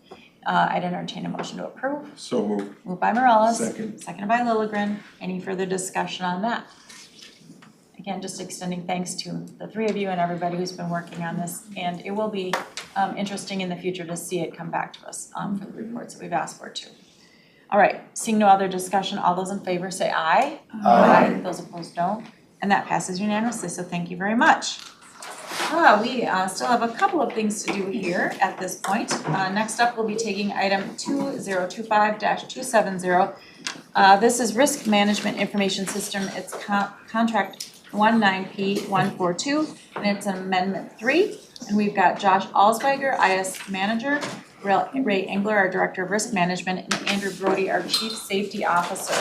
I'd entertain a motion to approve. So moved. Moved by Morales. Second. Seconded by Lilligren. Any further discussion on that? Again, just extending thanks to the three of you and everybody who's been working on this. And it will be interesting in the future to see it come back to us for the reports that we've asked for too. All right, seeing no other discussion, all those in favor say aye. Aye. Those opposed, no. And that passes unanimously, so thank you very much. We still have a couple of things to do here at this point. Next up, we'll be taking item 2025-270. This is Risk Management Information System. It's contract 19P142, and it's amendment 3. And we've got Josh Alsweiger, IS Manager, Ray Engler, our Director of Risk Management, and Andrew Brody, our Chief Safety Officer.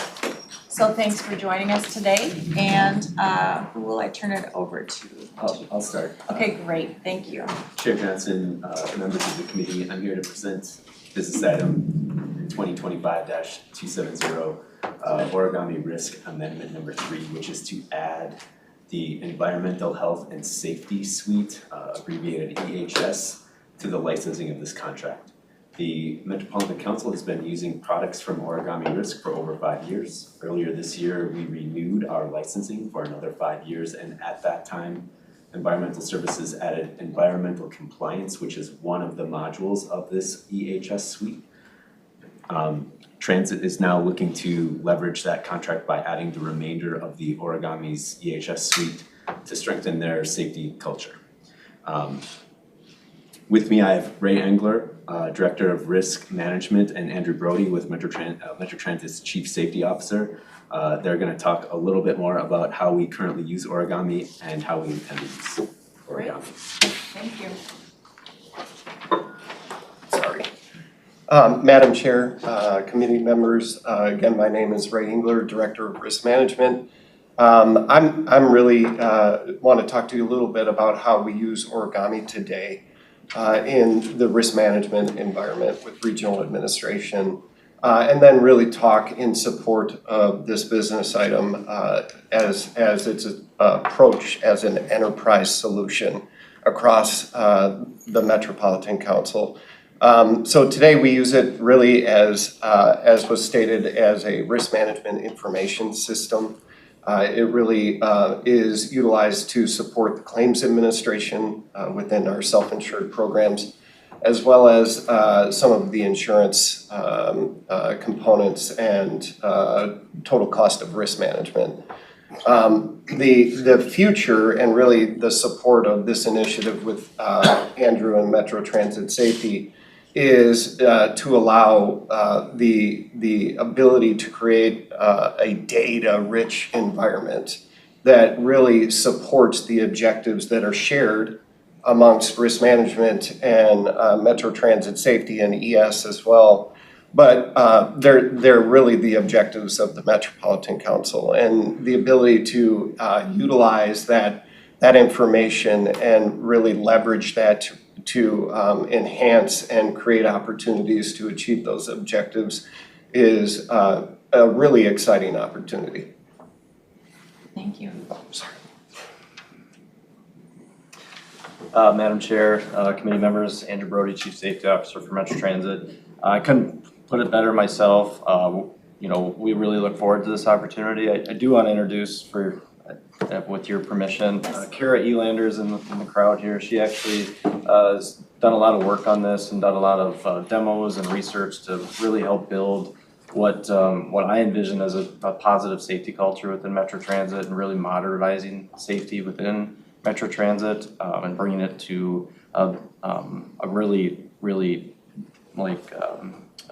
So thanks for joining us today, and who will I turn it over to? I'll start. Okay, great, thank you. Chair Johnson, members of the committee, I'm here to present business item 2025-270, Origami Risk Amendment number 3, which is to add the Environmental Health and Safety Suite, abbreviated EHS, to the licensing of this contract. The Metropolitan Council has been using products from Origami Risk for over 5 years. Earlier this year, we renewed our licensing for another 5 years, and at that time, Environmental Services added environmental compliance, which is one of the modules of this EHS suite. Transit is now looking to leverage that contract by adding the remainder of the Origami's EHS suite to strengthen their safety culture. With me, I have Ray Engler, Director of Risk Management, and Andrew Brody with Metro Transit's Chief Safety Officer. They're going to talk a little bit more about how we currently use Origami and how we intend to use Origami. Thank you. Sorry. Madam Chair, committee members, again, my name is Ray Engler, Director of Risk Management. I'm really want to talk to you a little bit about how we use Origami today in the risk management environment with regional administration, and then really talk in support of this business item as its approach as an enterprise solution across the Metropolitan Council. So today we use it really as was stated, as a risk management information system. It really is utilized to support the claims administration within our self-insured programs, as well as some of the insurance components and total cost of risk management. The future and really the support of this initiative with Andrew and Metro Transit Safety is to allow the ability to create a data-rich environment that really supports the objectives that are shared amongst risk management and Metro Transit Safety and ES as well. But they're really the objectives of the Metropolitan Council, and the ability to utilize that information and really leverage that to enhance and create opportunities to achieve those objectives is a really exciting opportunity. Thank you. Madam Chair, committee members, Andrew Brody, Chief Safety Officer for Metro Transit. I couldn't put it better myself. We really look forward to this opportunity. I do want to introduce, with your permission, Kara Elanders in the crowd here. She actually has done a lot of work on this and done a lot of demos and research to really help build what I envision as a positive safety culture within Metro Transit and really modernizing safety within Metro Transit and bringing it to a really, like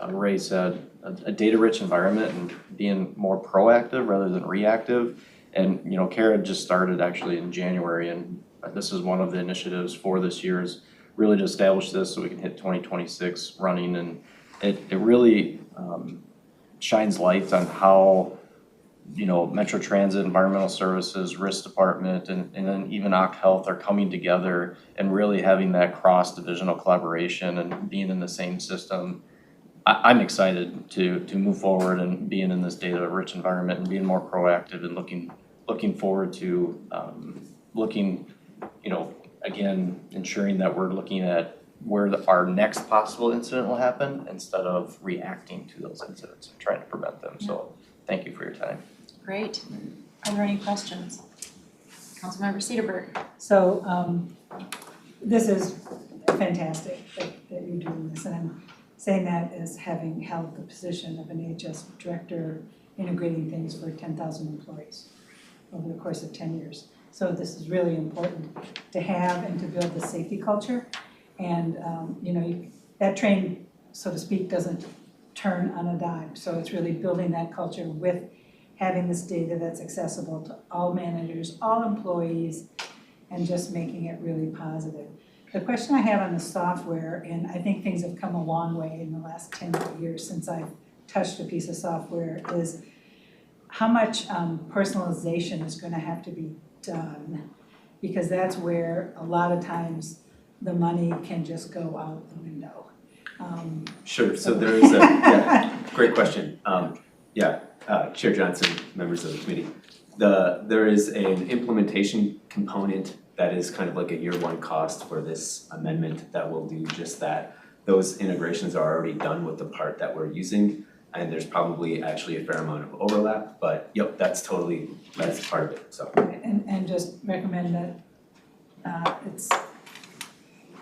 Ray said, a data-rich environment and being more proactive rather than reactive. And Kara just started actually in January, and this is one of the initiatives for this year is really to establish this so we can hit 2026 running. And it really shines light on how Metro Transit, Environmental Services, Risk Department, and then even Occ Health are coming together and really having that cross-divisional collaboration and being in the same system. I'm excited to move forward and being in this data-rich environment and being more proactive and looking forward to again, ensuring that we're looking at where our next possible incident will happen instead of reacting to those incidents and trying to prevent them. So thank you for your time. Great. Are there any questions? Councilmember Cedarburg. So this is fantastic that you're doing this, and I'm saying that as having held the position of an AHS director integrating things for 10,000 employees over the course of 10 years. So this is really important to have and to build the safety culture. And that train, so to speak, doesn't turn on a dime. So it's really building that culture with having this data that's accessible to all managers, all employees, and just making it really positive. The question I have on the software, and I think things have come a long way in the last 10 years since I've touched a piece of software, is how much personalization is going to have to be done, because that's where a lot of times the money can just go out the window. Sure, so there is a, great question. Chair Johnson, members of the committee. There is an implementation component that is kind of like a year one cost for this amendment that will do just that. Those integrations are already done with the part that we're using, and there's probably actually a fair amount of overlap, but yep, that's part of it, so. And just recommend that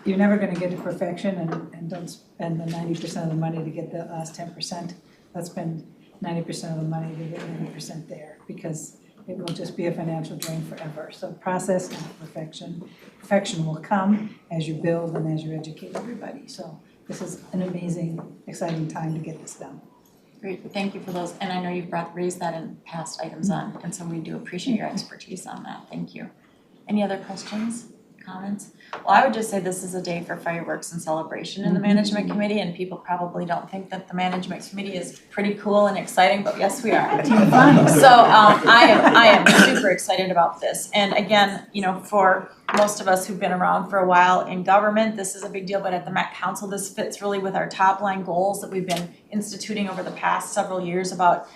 you're never gonna get to perfection, and don't spend the 90% of the money to get the last 10%. Let's spend 90% of the money to get 90% there, because it will just be a financial drain forever. So process and perfection. Perfection will come as you build and as you educate everybody. So this is an amazing, exciting time to get this done. Great, thank you for those. And I know you've raised that in past items on, and so we do appreciate your expertise on that. Thank you. Any other questions, comments? Well, I would just say this is a day for fireworks and celebration in the management committee, and people probably don't think that the management committee is pretty cool and exciting, but yes, we are. So I am super excited about this. And again, for most of us who've been around for a while in government, this is a big deal, but at the Met Council, this fits really with our top line goals that we've been instituting over the past several years about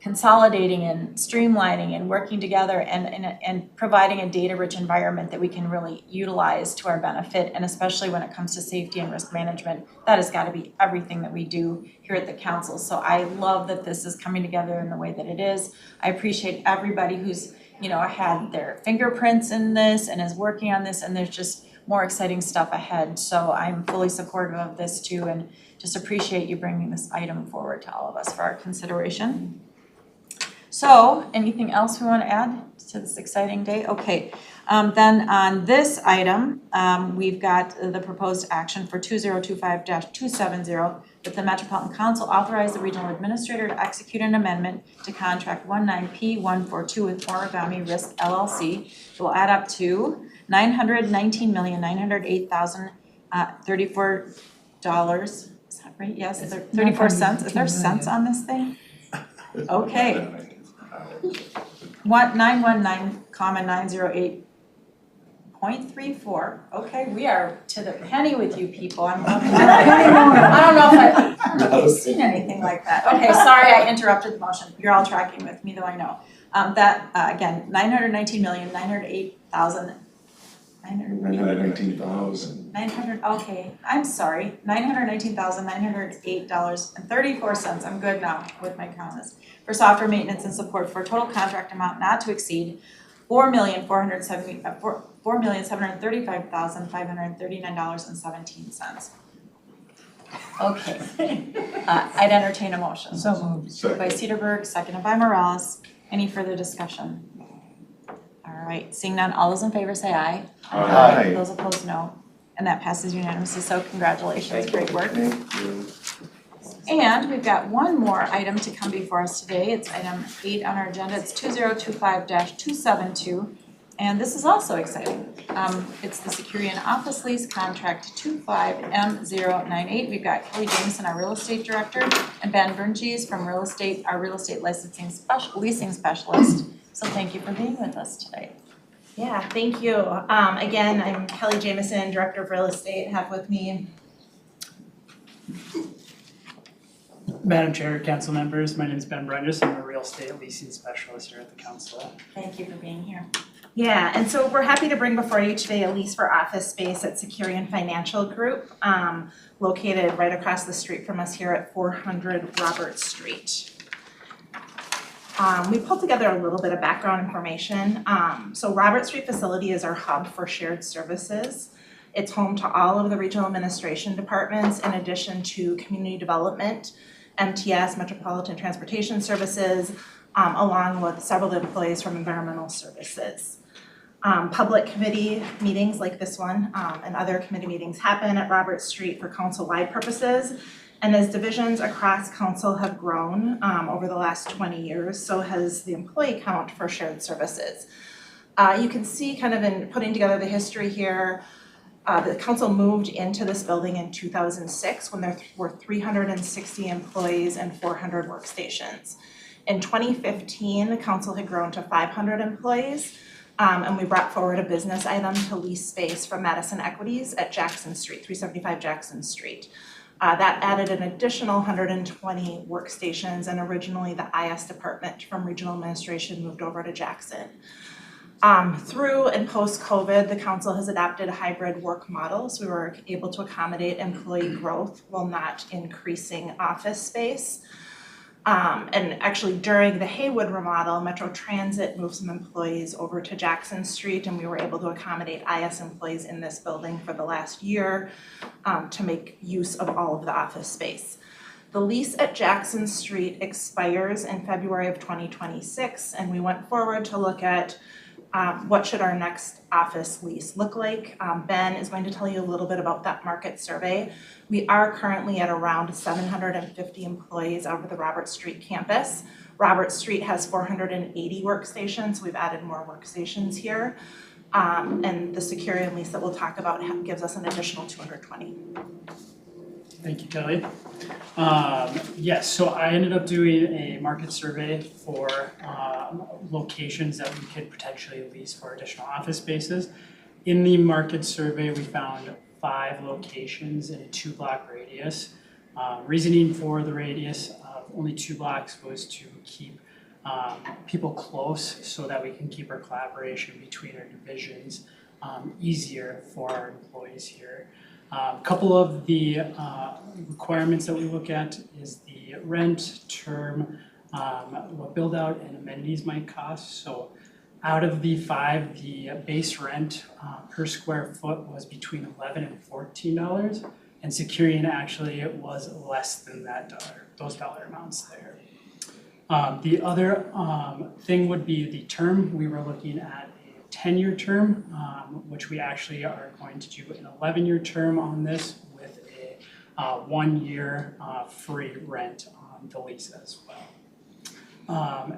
consolidating and streamlining and working together and providing a data-rich environment that we can really utilize to our benefit, and especially when it comes to safety and risk management, that has got to be everything that we do here at the council. So I love that this is coming together in the way that it is. I appreciate everybody who's had their fingerprints in this and is working on this, and there's just more exciting stuff ahead. So I'm fully supportive of this too, and just appreciate you bringing this item forward to all of us for our consideration. So, anything else we want to add to this exciting day? Okay, then on this item, we've got the proposed action for 2025-270 that the Metropolitan Council authorize the regional administrator to execute an amendment to contract 19P142 with Origami Risk LLC. It will add up to $919,908,034. Is that right? Yes, 34 cents. Is there cents on this thing? Okay. 919,908.34. Okay, we are to the penny with you people. I don't know if I've seen anything like that. Okay, sorry I interrupted the motion. You're all tracking with me, though I know. Again, 919,908,000. 919,000. 900, okay, I'm sorry, $919,908.34, I'm good now with my commas, for software maintenance and support for a total contract amount not to exceed $4,735,539.17. Okay, I'd entertain a motion. So moved. Moved by Cedarburg, seconded by Morales. Any further discussion? All right, seeing none, all those in favor say aye. Aye. Those opposed, no. And that passes unanimously, so congratulations, great work. Thank you. And we've got one more item to come before us today. It's item 8 on our agenda. It's 2025-272. And this is also exciting. It's the Securian Office Lease Contract 25M098. We've got Kelly Jameson, our Real Estate Director, and Ben Bernges from our Real Estate Leasing Specialist. So thank you for being with us today. Yeah, thank you. Again, I'm Kelly Jameson, Director of Real Estate. Have with me Madam Chair, Council members, my name is Ben Brenges. I'm a real estate leasing specialist here at the council. Thank you for being here. Yeah, and so we're happy to bring before you today a lease for office space at Securian Financial Group, located right across the street from us here at 400 Robert Street. We pulled together a little bit of background information. So Robert Street facility is our hub for shared services. It's home to all of the regional administration departments in addition to community development, MTS, Metropolitan Transportation Services, along with several employees from environmental services. Public committee meetings like this one and other committee meetings happen at Robert Street for council-wide purposes. And as divisions across council have grown over the last 20 years, so has the employee count for shared services. You can see kind of in putting together the history here, the council moved into this building in 2006 when there were 360 employees and 400 workstations. In 2015, the council had grown to 500 employees, and we brought forward a business item to lease space from Madison Equities at Jackson Street, 375 Jackson Street. That added an additional 120 workstations, and originally the IS department from regional administration moved over to Jackson. Through and post-COVID, the council has adopted a hybrid work model, so we were able to accommodate employee growth while not increasing office space. And actually during the Haywood remodel, Metro Transit moved some employees over to Jackson Street, and we were able to accommodate IS employees in this building for the last year to make use of all of the office space. The lease at Jackson Street expires in February of 2026, and we went forward to look at what should our next office lease look like. Ben is going to tell you a little bit about that market survey. We are currently at around 750 employees over the Robert Street campus. Robert Street has 480 workstations, so we've added more workstations here. And the Securian lease that we'll talk about gives us an additional 220. Thank you, Kelly. Yes, so I ended up doing a market survey for locations that we could potentially lease for additional office spaces. In the market survey, we found 5 locations in a 2-block radius. Reasoning for the radius of only 2 blocks was to keep people close so that we can keep our collaboration between our divisions easier for our employees here. A couple of the requirements that we look at is the rent, term, what build out and amenities might cost. So out of the 5, the base rent per square foot was between $11 and $14, and Securian actually it was less than those dollar amounts there. The other thing would be the term. We were looking at 10-year term, which we actually are going to do an 11-year term on this with a 1-year free rent on the lease as well.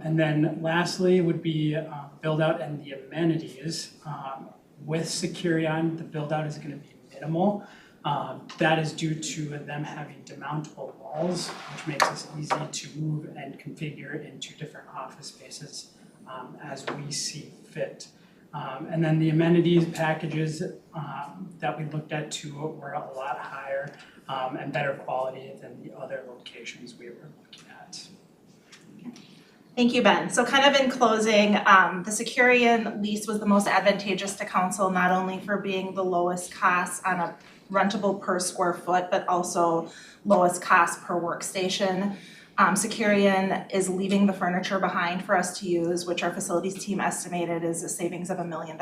And then lastly would be build out and the amenities. With Securian, the build out is going to be minimal. That is due to them having demountable walls, which makes it easy to move and configure into different office spaces as we see fit. And then the amenities packages that we looked at too were a lot higher and better quality than the other locations we were looking at. Thank you, Ben. So kind of in closing, the Securian lease was the most advantageous to council, not only for being the lowest cost on a rentable per square foot, but also lowest cost per workstation. Securian is leaving the furniture behind for us to use, which our facilities team estimated is a savings of $1 million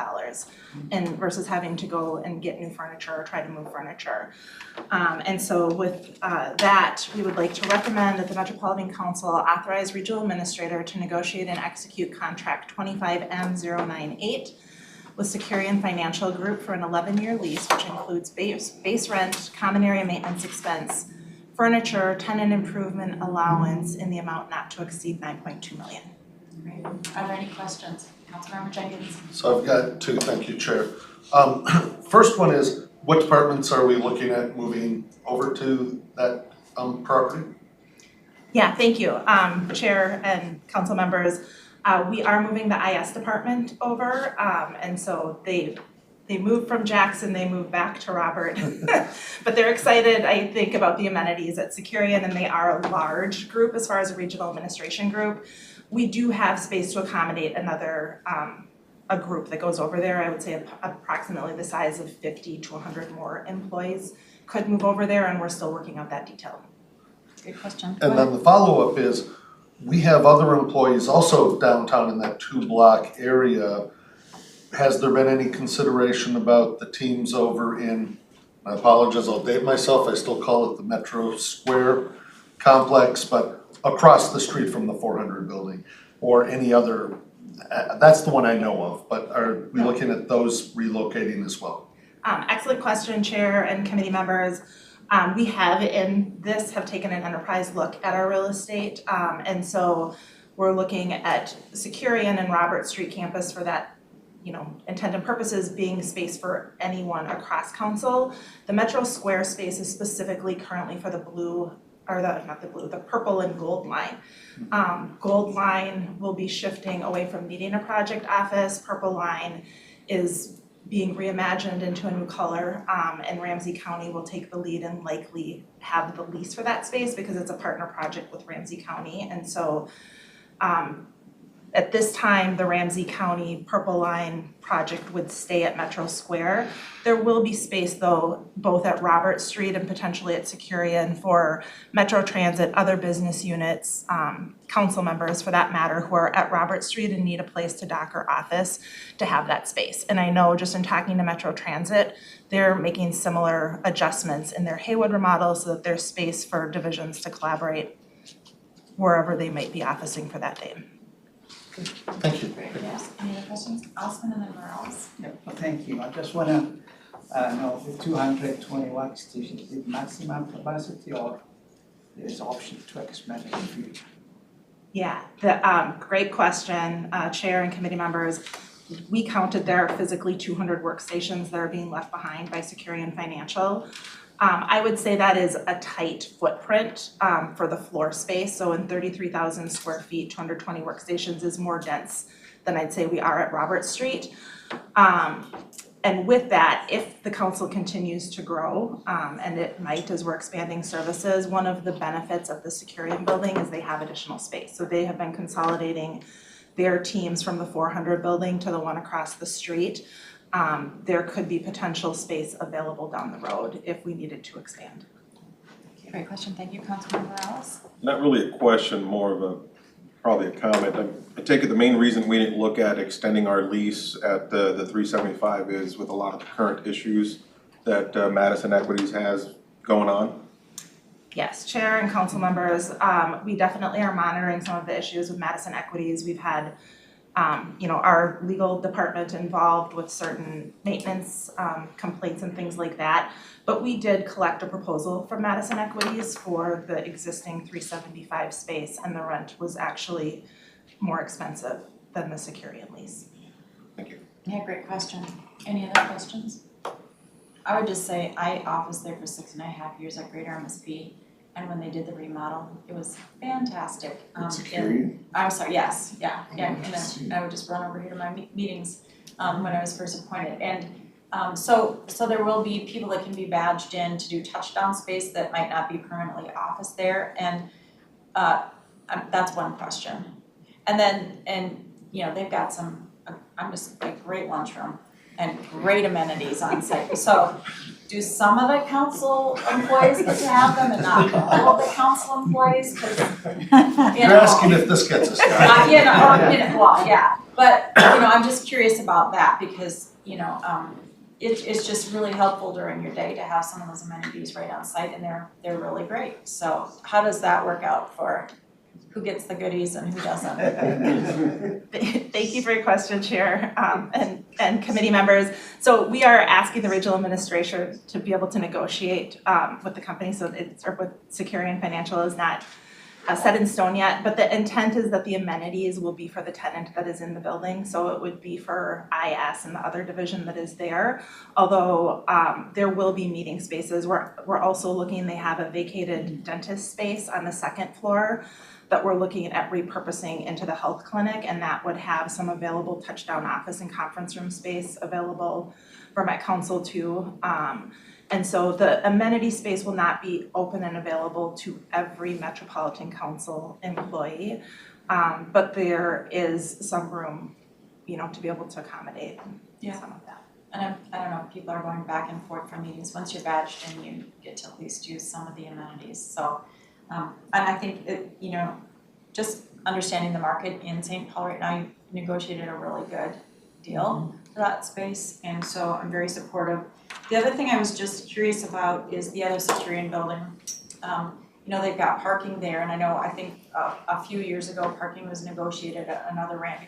and versus having to go and get new furniture or try to move furniture. And so with that, we would like to recommend that the Metropolitan Council authorize regional administrator to negotiate and execute contract 25M098 with Securian Financial Group for an 11-year lease, which includes base rent, common area maintenance expense, furniture, tenant improvement allowance in the amount not to exceed $9.2 million. Great. Are there any questions? Councilmember Jenkins? So I've got two, thank you, Chair. First one is, what departments are we looking at moving over to that property? Yeah, thank you, Chair and council members. We are moving the IS department over, and so they moved from Jackson, they moved back to Robert. But they're excited, I think, about the amenities at Securian, and they are a large group as far as a regional administration group. We do have space to accommodate another, a group that goes over there. I would say approximately the size of 50 to 100 more employees could move over there, and we're still working out that detail. Good question. And then the follow-up is, we have other employees also downtown in that 2-block area. Has there been any consideration about the teams over in, I apologize, I'll date myself, I still call it the Metro Square complex, but across the street from the 400 building or any other, that's the one I know of, but are we looking at those relocating as well? Excellent question, Chair and committee members. We have taken an enterprise look at our real estate, and so we're looking at Securian and Robert Street campus for that, intent and purposes being space for anyone across council. The Metro Square space is specifically currently for the purple and gold line. Gold line will be shifting away from needing a project office. Purple line is being reimagined into a new color, and Ramsey County will take the lead and likely have the lease for that space because it's a partner project with Ramsey County. And so at this time, the Ramsey County Purple Line project would stay at Metro Square. There will be space though, both at Robert Street and potentially at Securian for Metro Transit, other business units, council members for that matter, who are at Robert Street and need a place to dock or office to have that space. And I know just in talking to Metro Transit, they're making similar adjustments in their Haywood remodel so that there's space for divisions to collaborate wherever they might be officing for that day. Thank you. Great, yes. Any other questions? Osman and then Morales. Yeah, well, thank you. I just wanna know the 220 workstations, is it maximum capacity or there is option to expand in the future? Yeah, great question, Chair and committee members. We counted there are physically 200 workstations that are being left behind by Securian Financial. I would say that is a tight footprint for the floor space. So in 33,000 square feet, 220 workstations is more dense than I'd say we are at Robert Street. And with that, if the council continues to grow, and it might as we're expanding services, one of the benefits of the Securian building is they have additional space. So they have been consolidating their teams from the 400 building to the one across the street. There could be potential space available down the road if we needed to expand. Okay, great question. Thank you, Councilmember Morales. Not really a question, more of probably a comment. I take it the main reason we didn't look at extending our lease at the 375 is with a lot of the current issues that Madison Equities has going on. Yes, Chair and council members, we definitely are monitoring some of the issues with Madison Equities. We've had our legal department involved with certain maintenance complaints and things like that. But we did collect a proposal from Madison Equities for the existing 375 space, and the rent was actually more expensive than the Securian lease. Thank you. Yeah, great question. Any other questions? I would just say I officed there for 6.5 years at Greater MSP. And when they did the remodel, it was fantastic. I'm sorry, yes, yeah. And then I would just run over here to my meetings when I was first appointed. And so there will be people that can be badged in to do touchdown space that might not be permanently office there. And that's one question. And then, they've got some, a great lunchroom and great amenities on site. So do some of the council employees get to have them and not all of the council employees? 'Cause, You're asking if this gets us started. Well, yeah, but, I'm just curious about that because, it's just really helpful during your day to have some of those amenities right on site and they're really great. So how does that work out for who gets the goodies and who doesn't? Thank you for your question, Chair, and committee members. So we are asking the regional administrator to be able to negotiate with the company, so with Securian Financial is not set in stone yet, but the intent is that the amenities will be for the tenant that is in the building, so it would be for IS and the other division that is there. Although there will be meeting spaces. We're also looking, they have a vacated dentist space on the second floor that we're looking at repurposing into the health clinic, and that would have some available touchdown office and conference room space available for Met Council too. And so the amenity space will not be open and available to every Metropolitan Council employee, but there is some room, to be able to accommodate some of that. And I don't know, people are going back and forth for meetings. Once you're badged in, you get to at least use some of the amenities. So, and I think that, just understanding the market in St. Paul right now, you negotiated a really good deal for that space, and so I'm very supportive. The other thing I was just curious about is the other Securian building. They've got parking there, and I think a few years ago, parking was negotiated at another ramp.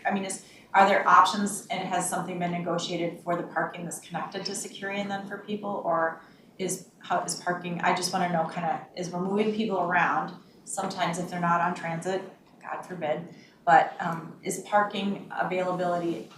Are there options, and has something been negotiated for the parking that's connected to Securian then for people, or how is parking, I just wanna know is we're moving people around, sometimes if they're not on transit, God forbid, but is parking availability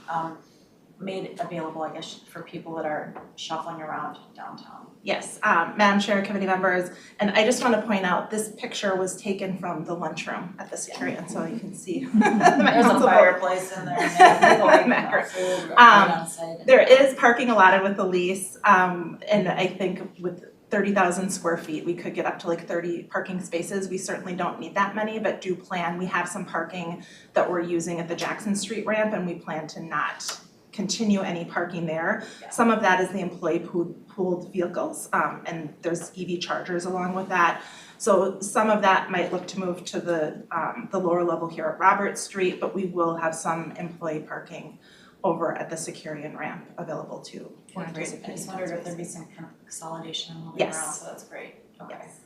made available, I guess, for people that are shuffling around downtown? Yes, Madam Chair, committee members, and I just want to point out, this picture was taken from the lunchroom at the Securian, so you can see. There's a fireplace in there, and people making food right outside. There is parking allotted with the lease, and I think with 30,000 square feet, we could get up to 30 parking spaces. We certainly don't need that many, but we have some parking that we're using at the Jackson Street ramp, and we plan to not continue any parking there. Yeah. Some of that is the employee pooled vehicles, and there's EV chargers along with that. So some of that might look to move to the lower level here at Robert Street, but we will have some employee parking over at the Securian ramp available too. I just wondered if there'd be some kind of consolidation and moving Yes. around, so that's great. Okay. Yes.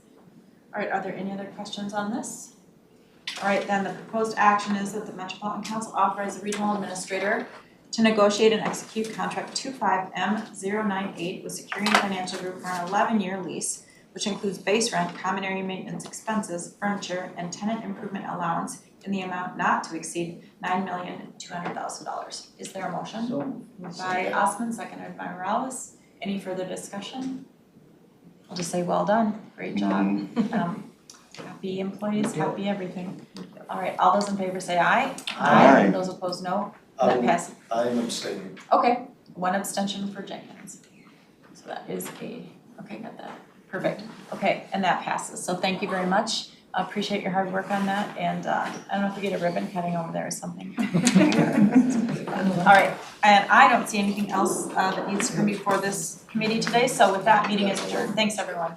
All right, are there any other questions on this? All right, then the proposed action is that the Metropolitan Council authorize the regional administrator to negotiate and execute contract 25M098 with Securian Financial Group for an 11-year lease, which includes base rent, common area maintenance expenses, furniture, and tenant improvement allowance in the amount not to exceed $9,200,000. Is there a motion? So, Moved by Osman, seconded by Morales. Any further discussion? I'll just say well done, great job. Happy employees, happy everything. All right, all those in favor say aye. Aye. Those opposed, no. That passes. I'm abstaining. Okay, one abstention for Jenkins. So that is got that, perfect. Okay, and that passes, so thank you very much. Appreciate your hard work on that, and I don't know if we get a ribbon cutting over there or something. All right, and I don't see anything else that needs to come before this committee today, so with that, meeting is adjourned. Thanks, everyone.